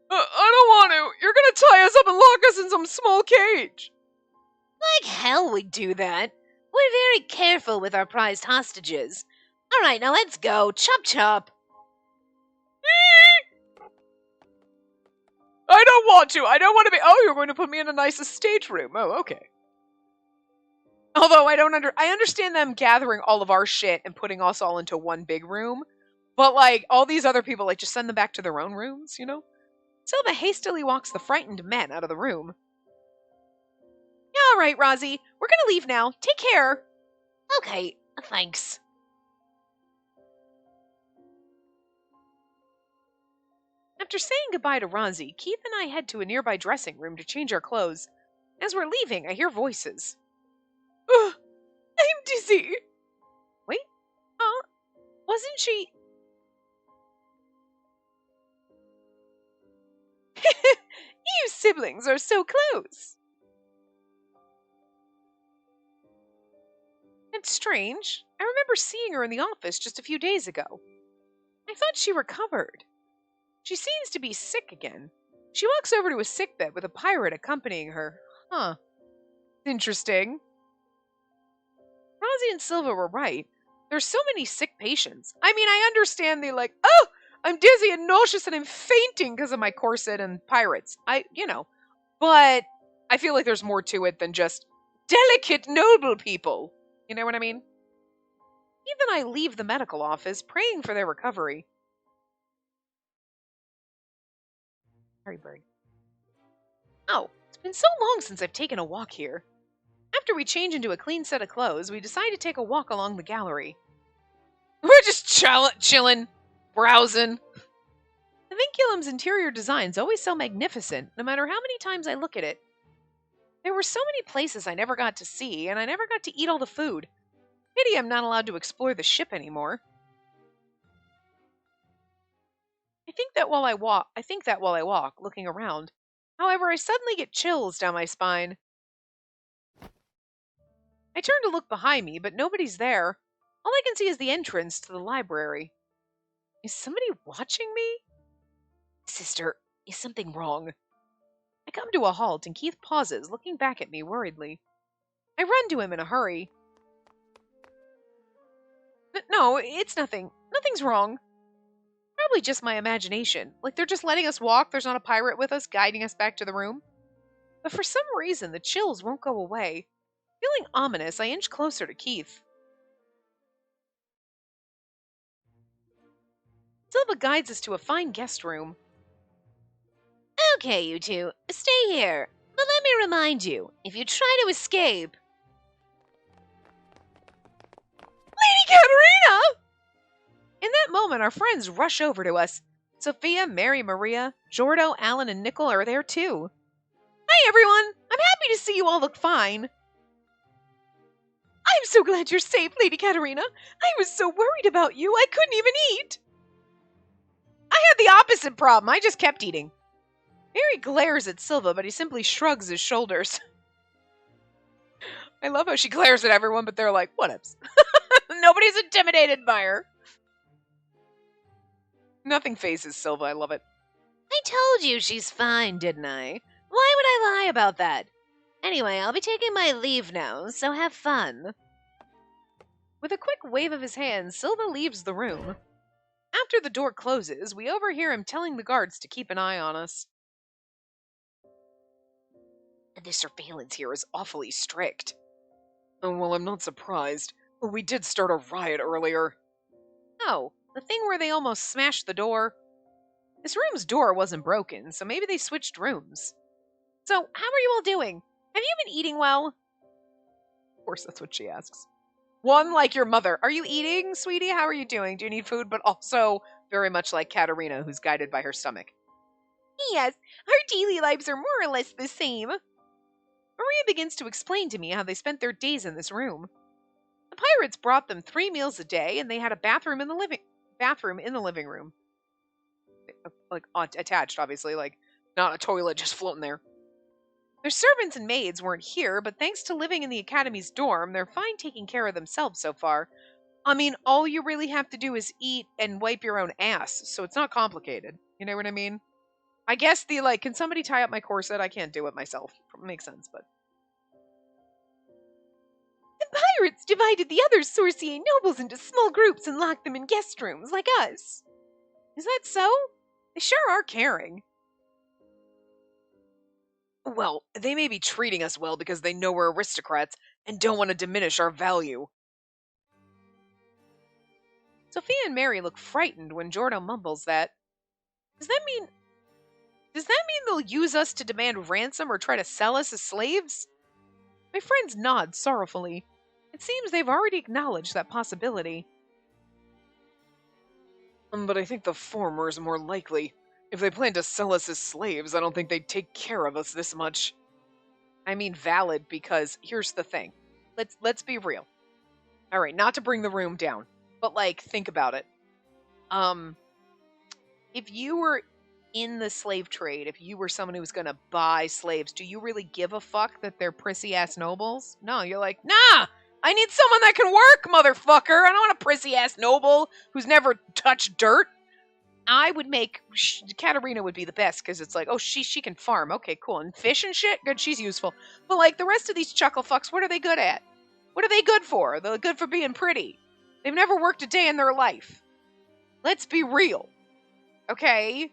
I don't want to. You're going to tie us up and lock us in some small cage. Like hell we'd do that. We're very careful with our prized hostages. All right, now let's go. Chop chop. I don't want to. I don't want to be. Oh, you're going to put me in a nice estate room. Oh, okay. Although I understand them gathering all of our shit and putting us all into one big room. But like all these other people, like just send them back to their own rooms, you know? Silva hastily walks the frightened men out of the room. All right, Rosie. We're going to leave now. Take care. Okay, thanks. After saying goodbye to Rosie, Keith and I head to a nearby dressing room to change our clothes. As we're leaving, I hear voices. Ugh, I'm dizzy. Wait, wasn't she... You siblings are so close. That's strange. I remember seeing her in the office just a few days ago. I thought she recovered. She seems to be sick again. She walks over to a sickbed with a pirate accompanying her. Huh. Interesting. Rosie and Silva were right. There's so many sick patients. I mean, I understand the like, oh, I'm dizzy and nauseous and I'm fainting because of my corset and pirates. But I feel like there's more to it than just delicate, noble people. You know what I mean? Keith and I leave the medical office praying for their recovery. Harry Bird. Oh, it's been so long since I've taken a walk here. After we change into a clean set of clothes, we decide to take a walk along the gallery. We're just chilling, browsing. The Vinculum's interior design's always so magnificent, no matter how many times I look at it. There were so many places I never got to see, and I never got to eat all the food. Pity I'm not allowed to explore the ship anymore. I think that while I walk, looking around. However, I suddenly get chills down my spine. I turn to look behind me, but nobody's there. All I can see is the entrance to the library. Is somebody watching me? Sister, is something wrong? I come to a halt, and Keith pauses, looking back at me worriedly. I run to him in a hurry. No, it's nothing. Nothing's wrong. Probably just my imagination. Like they're just letting us walk, there's not a pirate with us, guiding us back to the room. But for some reason, the chills won't go away. Feeling ominous, I inch closer to Keith. Silva guides us to a fine guest room. Okay, you two, stay here. But let me remind you, if you try to escape... Lady Katerina! In that moment, our friends rush over to us. Sophia, Mary, Maria, Jordo, Alan, and Nickel are there too. Hi, everyone! I'm happy to see you all look fine. I'm so glad you're safe, Lady Katerina. I was so worried about you, I couldn't even eat. I had the opposite problem. I just kept eating. Mary glares at Silva, but he simply shrugs his shoulders. I love how she glares at everyone, but they're like, whatevs. Nobody's intimidated by her. Nothing phases Silva. I love it. I told you she's fine, didn't I? Why would I lie about that? Anyway, I'll be taking my leave now, so have fun. With a quick wave of his hand, Silva leaves the room. After the door closes, we overhear him telling the guards to keep an eye on us. The surveillance here is awfully strict. Oh, well, I'm not surprised. We did start a riot earlier. Oh, the thing where they almost smashed the door? This room's door wasn't broken, so maybe they switched rooms. So, how are you all doing? Have you been eating well? Of course, that's what she asks. One, like your mother. Are you eating, sweetie? How are you doing? Do you need food? But also, very much like Katerina, who's guided by her stomach. Yes, our daily lives are more or less the same. Maria begins to explain to me how they spent their days in this room. The pirates brought them 3 meals a day, and they had a bathroom in the living room. Like, attached, obviously, like, not a toilet just floating there. Their servants and maids weren't here, but thanks to living in the Academy's dorm, they're fine taking care of themselves so far. I mean, all you really have to do is eat and wipe your own ass, so it's not complicated. You know what I mean? I guess can somebody tie up my corset? I can't do it myself. Makes sense, but... The pirates divided the other Sorcier nobles into small groups and locked them in guest rooms, like us. Is that so? They sure are caring. Well, they may be treating us well because they know we're aristocrats and don't want to diminish our value. Sophia and Mary look frightened when Jordo mumbles that. Does that mean they'll use us to demand ransom or try to sell us as slaves? My friends nod sorrowfully. It seems they've already acknowledged that possibility. But I think the former is more likely. If they plan to sell us as slaves, I don't think they'd take care of us this much. I mean valid, because here's the thing. Let's be real. Alright, not to bring the room down, but think about it. If you were in the slave trade, if you were someone who was gonna buy slaves, do you really give a fuck that they're prissy-ass nobles? No, you're like, nah! I need someone that can work, motherfucker! I don't want a prissy-ass noble who's never touched dirt. I would make... Katerina would be the best, because it's like, oh, she can farm. Okay, cool. And fish and shit? Good, she's useful. But, the rest of these chuckle fucks, what are they good at? What are they good for? They're good for being pretty. They've never worked a day in their life. Let's be real. Okay?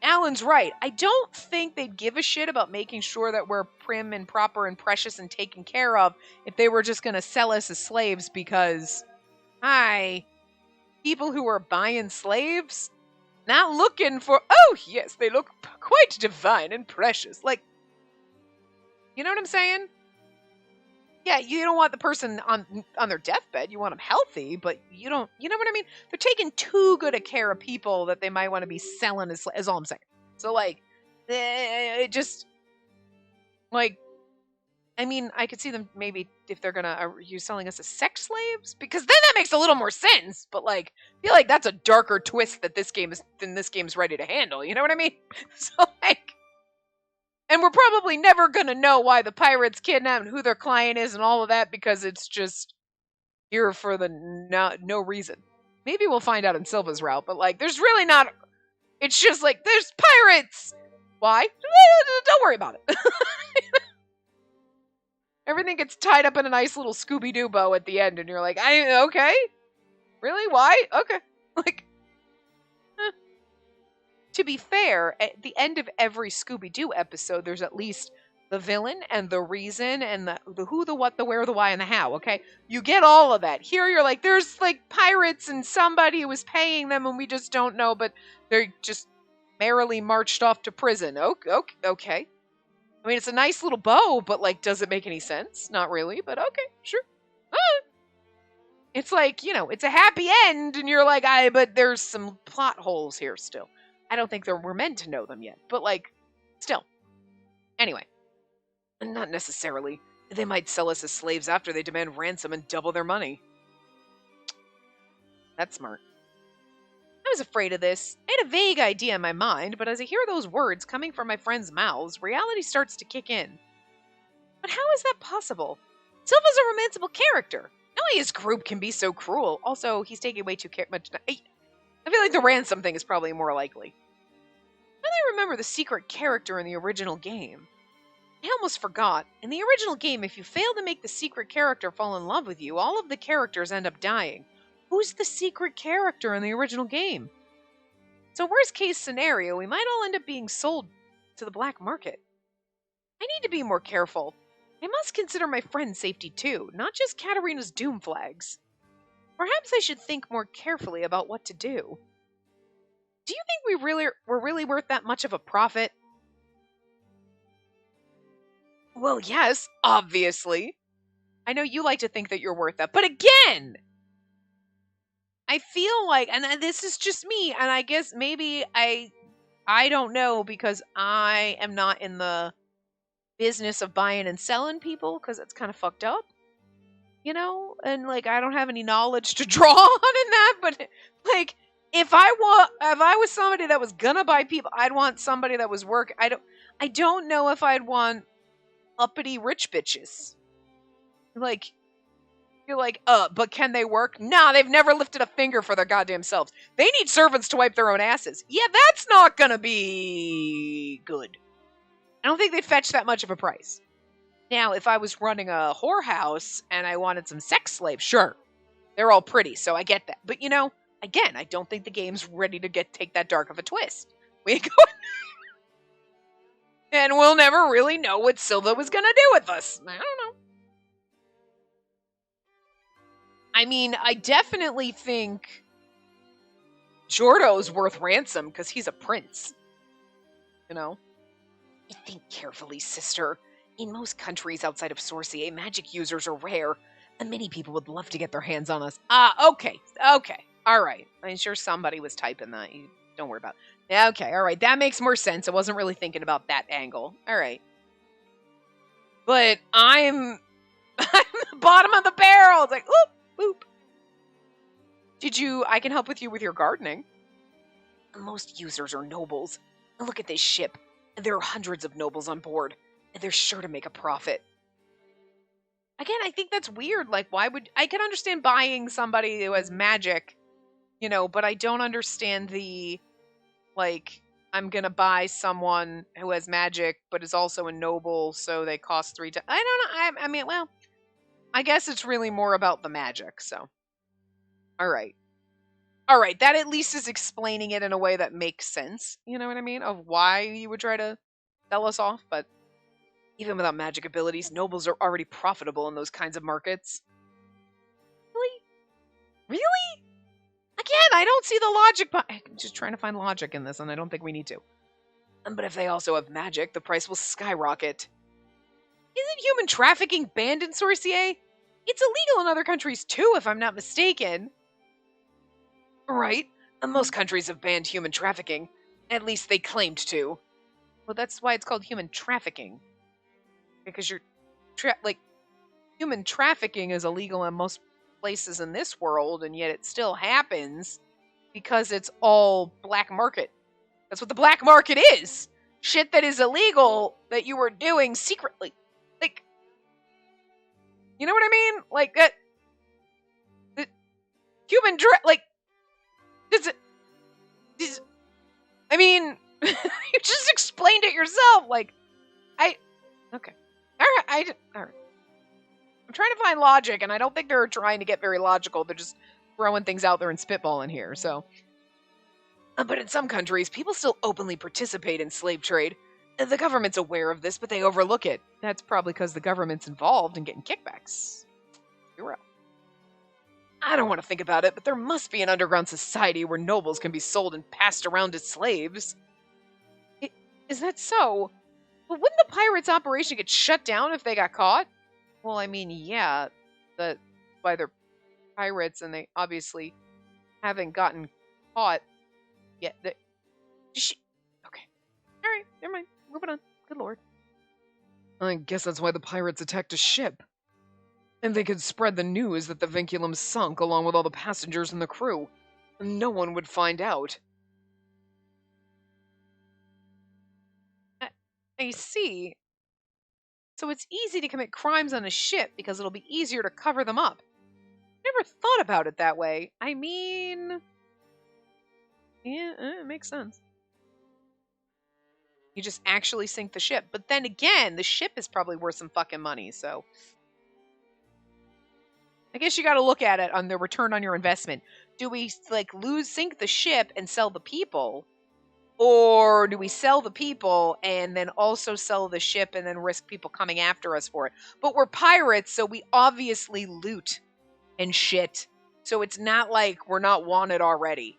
Alan's right. I don't think they'd give a shit about making sure that we're prim and proper and precious and taken care of if they were just going to sell us as slaves because, hi, people who are buying slaves, not looking for, oh, yes, they look quite divine and precious. Like, you know what I'm saying? Yeah, you don't want the person on their deathbed. You want them healthy, but you don't. You know what I mean? They're taking too good a care of people that they might want to be selling. Is all I'm saying. So like, it just like, I mean, I could see them maybe if they're gonna you selling us as sex slaves, because then that makes a little more sense. But like, I feel like that's a darker twist that this game's ready to handle. You know what I mean? So like. And we're probably never going to know why the pirates kidnapped and who their client is and all of that because it's just here for the no reason. Maybe we'll find out in Silva's route, but like, there's really not. It's just like, there's pirates! Why? Don't worry about it. Everything gets tied up in a nice little Scooby-Doo bow at the end, and you're like, okay? Really? Why? Okay. Like, to be fair, at the end of every Scooby-Doo episode, there's at least the villain and the reason and the who, the what, the where, the why, and the how, okay? You get all of that. Here you're like, there's like pirates and somebody who was paying them and we just don't know, but they're just merrily marched off to prison. Okay. I mean, it's a nice little bow, but like, does it make any sense? Not really, but okay, sure. It's like, it's a happy end, and you're like, but there's some plot holes here still. I don't think we're meant to know them yet, but like, still. Anyway, not necessarily. They might sell us as slaves after they demand ransom and double their money. That's smart. I was afraid of this. I had a vague idea in my mind, but as I hear those words coming from my friends' mouths, reality starts to kick in. But how is that possible? Silva's a romanceable character. No way his group can be so cruel. Also, he's taking way too much. I feel like the ransom thing is probably more likely. Now that I remember the secret character in the original game. I almost forgot. In the original game, if you fail to make the secret character fall in love with you, all of the characters end up dying. Who's the secret character in the original game? So worst case scenario, we might all end up being sold to the black market. I need to be more careful. I must consider my friend's safety too, not just Katarina's doom flags. Perhaps I should think more carefully about what to do. Do you think we're really worth that much of a profit? Well, yes, obviously. I know you like to think that you're worth that, but again, I feel like, and this is just me, and I guess maybe I don't know because I am not in the business of buying and selling people because it's kind of fucked up, and like I don't have any knowledge to draw on in that, but like if I was somebody that was gonna buy people, I'd want somebody that was I don't know if I'd want uppity rich bitches. Like, you're like, but can they work? Nah, they've never lifted a finger for their goddamn selves. They need servants to wipe their own asses. Yeah, that's not gonna be good. I don't think they'd fetch that much of a price. Now, if I was running a whorehouse and I wanted some sex slaves, sure. They're all pretty, so I get that. But again, I don't think the game's ready to take that dark of a twist. We ain't going. And we'll never really know what Silva was gonna do with us. I don't know. I mean, I definitely think Jordo's worth ransom because he's a prince. Think carefully, sister. In most countries outside of Sorcier, magic users are rare, and many people would love to get their hands on us. Okay. All right. I'm sure somebody was typing that. Don't worry about it. Okay, all right. That makes more sense. I wasn't really thinking about that angle. All right. But I'm the bottom of the barrel. It's like, oop. I can help with you with your gardening. Most users are nobles. Look at this ship. There are hundreds of nobles on board, and they're sure to make a profit. Again, I think that's weird. Like, why would... I can understand buying somebody who has magic, but I don't understand the, like, I'm gonna buy someone who has magic, but is also a noble, so they cost 3 times. I don't know. I mean, well, I guess it's really more about the magic, so. All right. All right, that at least is explaining it in a way that makes sense. You know what I mean? Of why you would try to sell us off, but even without magic abilities, nobles are already profitable in those kinds of markets. Really? Really? Again, I don't see the logic. I'm just trying to find logic in this, and I don't think we need to. But if they also have magic, the price will skyrocket. Isn't human trafficking banned in Sorcier? It's illegal in other countries too, if I'm not mistaken. Right? Most countries have banned human trafficking. At least they claimed to. Well, that's why it's called human trafficking. Because human trafficking is illegal in most places in this world, and yet it still happens because it's all black market. That's what the black market is. Shit that is illegal that you were doing secretly. Like, you know what I mean? Like that. Human does it? I mean, you just explained it yourself. Like, okay, all right, all right. I'm trying to find logic, and I don't think they're trying to get very logical. They're just throwing things out there and spitballing here. So, but in some countries, people still openly participate in slave trade. The government's aware of this, but they overlook it. That's probably because the government's involved in getting kickbacks. You're right. I don't want to think about it, but there must be an underground society where nobles can be sold and passed around as slaves. Is that so? But wouldn't the pirates' operation get shut down if they got caught? Well, I mean, yeah, that's why they're pirates, and they obviously haven't gotten caught yet. Okay. All right, never mind. Moving on. Good lord. I guess that's why the pirates attacked a ship. And they could spread the news that the vinculum sunk along with all the passengers and the crew. No one would find out. I see. So it's easy to commit crimes on a ship because it'll be easier to cover them up. Never thought about it that way. I mean... yeah, it makes sense. You just actually sink the ship. But then again, the ship is probably worth some fucking money, so... I guess you gotta look at it on the return on your investment. Do we, sink the ship and sell the people? Or do we sell the people and then also sell the ship and then risk people coming after us for it? But we're pirates, so we obviously loot and shit. So it's not like we're not wanted already.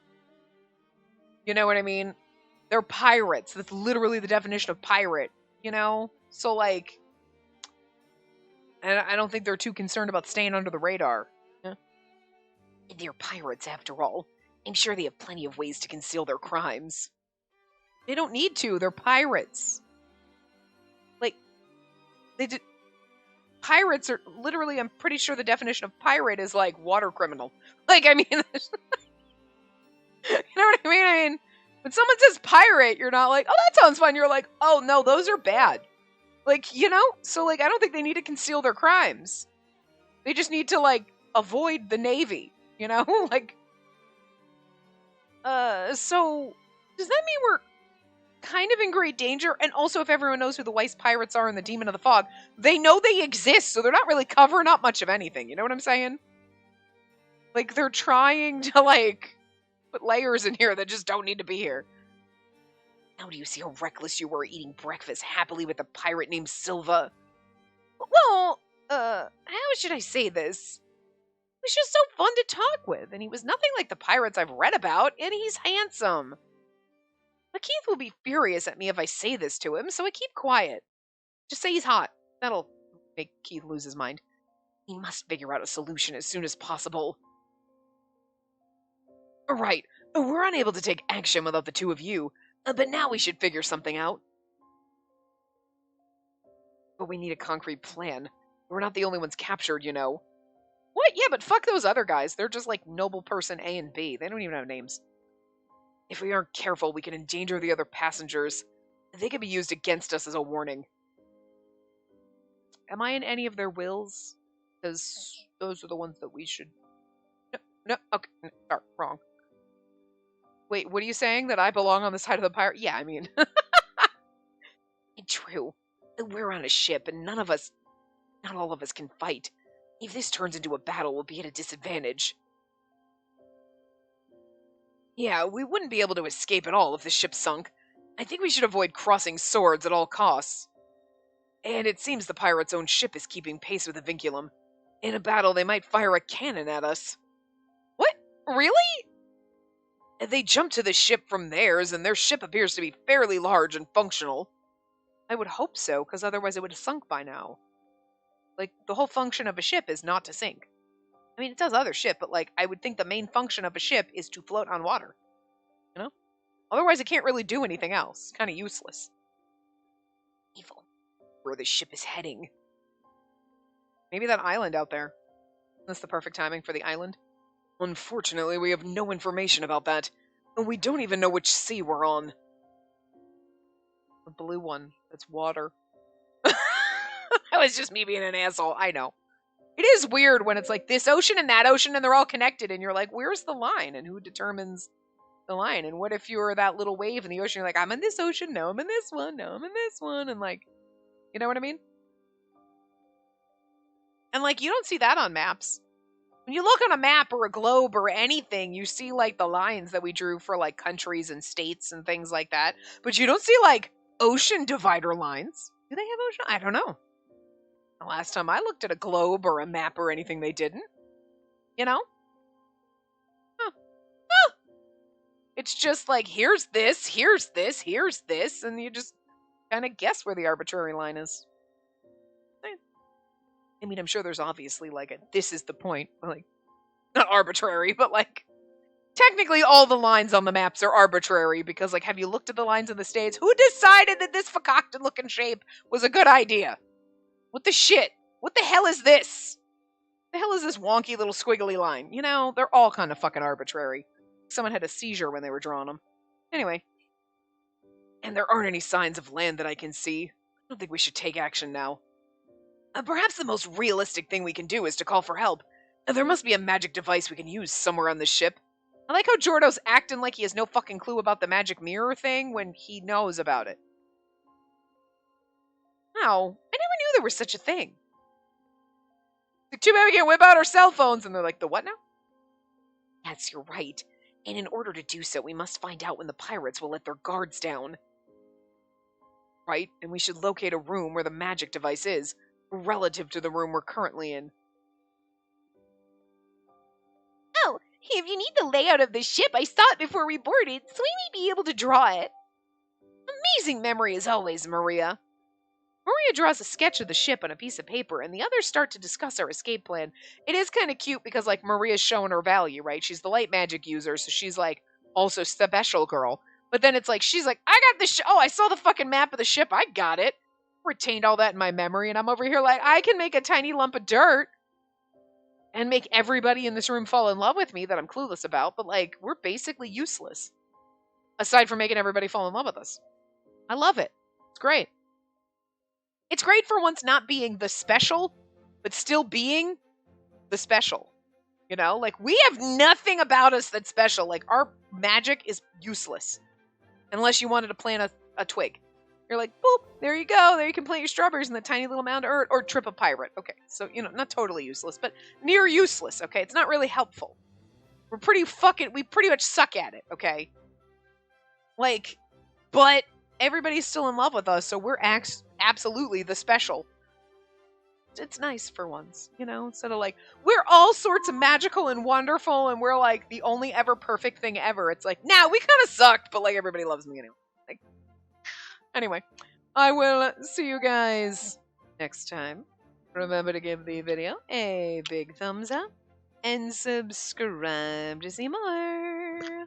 You know what I mean? They're pirates. That's literally the definition of pirate, you know? So, I don't think they're too concerned about staying under the radar. Yeah. They're pirates, after all. I'm sure they have plenty of ways to conceal their crimes. They don't need to. They're pirates. Pirates are literally, I'm pretty sure the definition of pirate is water criminal. I mean, you know what I mean? I mean, when someone says pirate, you're not like, oh, that sounds fun. You're like, oh, no, those are bad. So, I don't think they need to conceal their crimes. They just need to, avoid the Navy, you know? So, does that mean we're kind of in great danger? And also, if everyone knows who the Weiss pirates are and the Demon of the Fog, they know they exist, so they're not really covering up much of anything, you know what I'm saying? They're trying to, put layers in here that just don't need to be here. Now do you see how reckless you were eating breakfast happily with a pirate named Silva? Well, how should I say this? He was just so fun to talk with, and he was nothing like the pirates I've read about, and he's handsome. But Keith will be furious at me if I say this to him, so I keep quiet. Just say he's hot. That'll make Keith lose his mind. He must figure out a solution as soon as possible. Right, we're unable to take action without the two of you, but now we should figure something out. But we need a concrete plan. We're not the only ones captured, you know. What? Yeah, but fuck those other guys. They're just noble person A and B. They don't even have names. If we aren't careful, we can endanger the other passengers. They could be used against us as a warning. Am I in any of their wills? Because those are the ones that we should... No, okay, no, sorry, wrong. Wait, what are you saying? That I belong on the side of the pirate? Yeah, I mean... True. We're on a ship, and not all of us can fight. If this turns into a battle, we'll be at a disadvantage. Yeah, we wouldn't be able to escape at all if the ship sunk. I think we should avoid crossing swords at all costs. And it seems the pirates' own ship is keeping pace with the Vinculum. In a battle, they might fire a cannon at us. What? Really? They jumped to the ship from theirs, and their ship appears to be fairly large and functional. I would hope so, because otherwise it would have sunk by now. Like, the whole function of a ship is not to sink. I mean, it does other shit, but, like, I would think the main function of a ship is to float on water. You know? Otherwise, it can't really do anything else. Kind of useless. Evil. Where the ship is heading. Maybe that island out there. That's the perfect timing for the island. Unfortunately, we have no information about that, and we don't even know which sea we're on. The blue one. That's water. That was just me being an asshole, I know. It is weird when it's like this ocean and that ocean and they're all connected and you're like, where's the line? And who determines the line? And what if you're that little wave in the ocean? You're like, I'm in this ocean. No, I'm in this one. No, I'm in this one. And like, you know what I mean? And like, you don't see that on maps. When you look on a map or a globe or anything, you see like the lines that we drew for like countries and states and things like that. But you don't see like ocean divider lines. Do they have ocean? I don't know. The last time I looked at a globe or a map or anything, they didn't. You know? Huh. Huh. It's just like, here's this, here's this, here's this, and you just kind of guess where the arbitrary line is. I mean, I'm sure there's obviously like a, this is the point. Like, not arbitrary, but like, technically all the lines on the maps are arbitrary because, like, have you looked at the lines in the States? Who decided that this concocted looking shape was a good idea? What the shit? What the hell is this? The hell is this wonky little squiggly line? You know, they're all kind of fucking arbitrary. Someone had a seizure when they were drawing them. Anyway. And there aren't any signs of land that I can see. I don't think we should take action now. Perhaps the most realistic thing we can do is to call for help. There must be a magic device we can use somewhere on this ship. I like how Jordo's acting like he has no fucking clue about the magic mirror thing when he knows about it. How? I never knew there was such a thing. Like, too bad we can't whip out our cell phones. And they're like, the what now? Yes, you're right. And in order to do so, we must find out when the pirates will let their guards down. Right? And we should locate a room where the magic device is, relative to the room we're currently in. Oh, if you need the layout of the ship, I saw it before we boarded, so we may be able to draw it. Amazing memory as always, Maria. Maria draws a sketch of the ship on a piece of paper, and the others start to discuss our escape plan. It is kind of cute because, like, Maria's showing her value, right? She's the light magic user, so she's, like, also special girl. But then it's like, she's like, I got the oh, I saw the fucking map of the ship. I got it. Retained all that in my memory, and I'm over here like, I can make a tiny lump of dirt and make everybody in this room fall in love with me that I'm clueless about, but, like, we're basically useless. Aside from making everybody fall in love with us. I love it. It's great. It's great for once not being the special, but still being the special. You know? Like, we have nothing about us that's special. Like, our magic is useless. Unless you wanted to plant a twig. You're like, boop, there you go. There you can plant your strawberries in that tiny little mound of earth. Or trip a pirate. Okay, so, you know, not totally useless, but near useless, okay? It's not really helpful. We pretty much suck at it, okay? Like, but everybody's still in love with us, so we're absolutely the special. It's nice for once, you know? Instead of like, we're all sorts of magical and wonderful, and we're like the only ever perfect thing ever. It's like, nah, we kind of sucked, but like everybody loves me anyway. Like, anyway, I will see you guys next time. Remember to give the video a big thumbs up and subscribe to see more.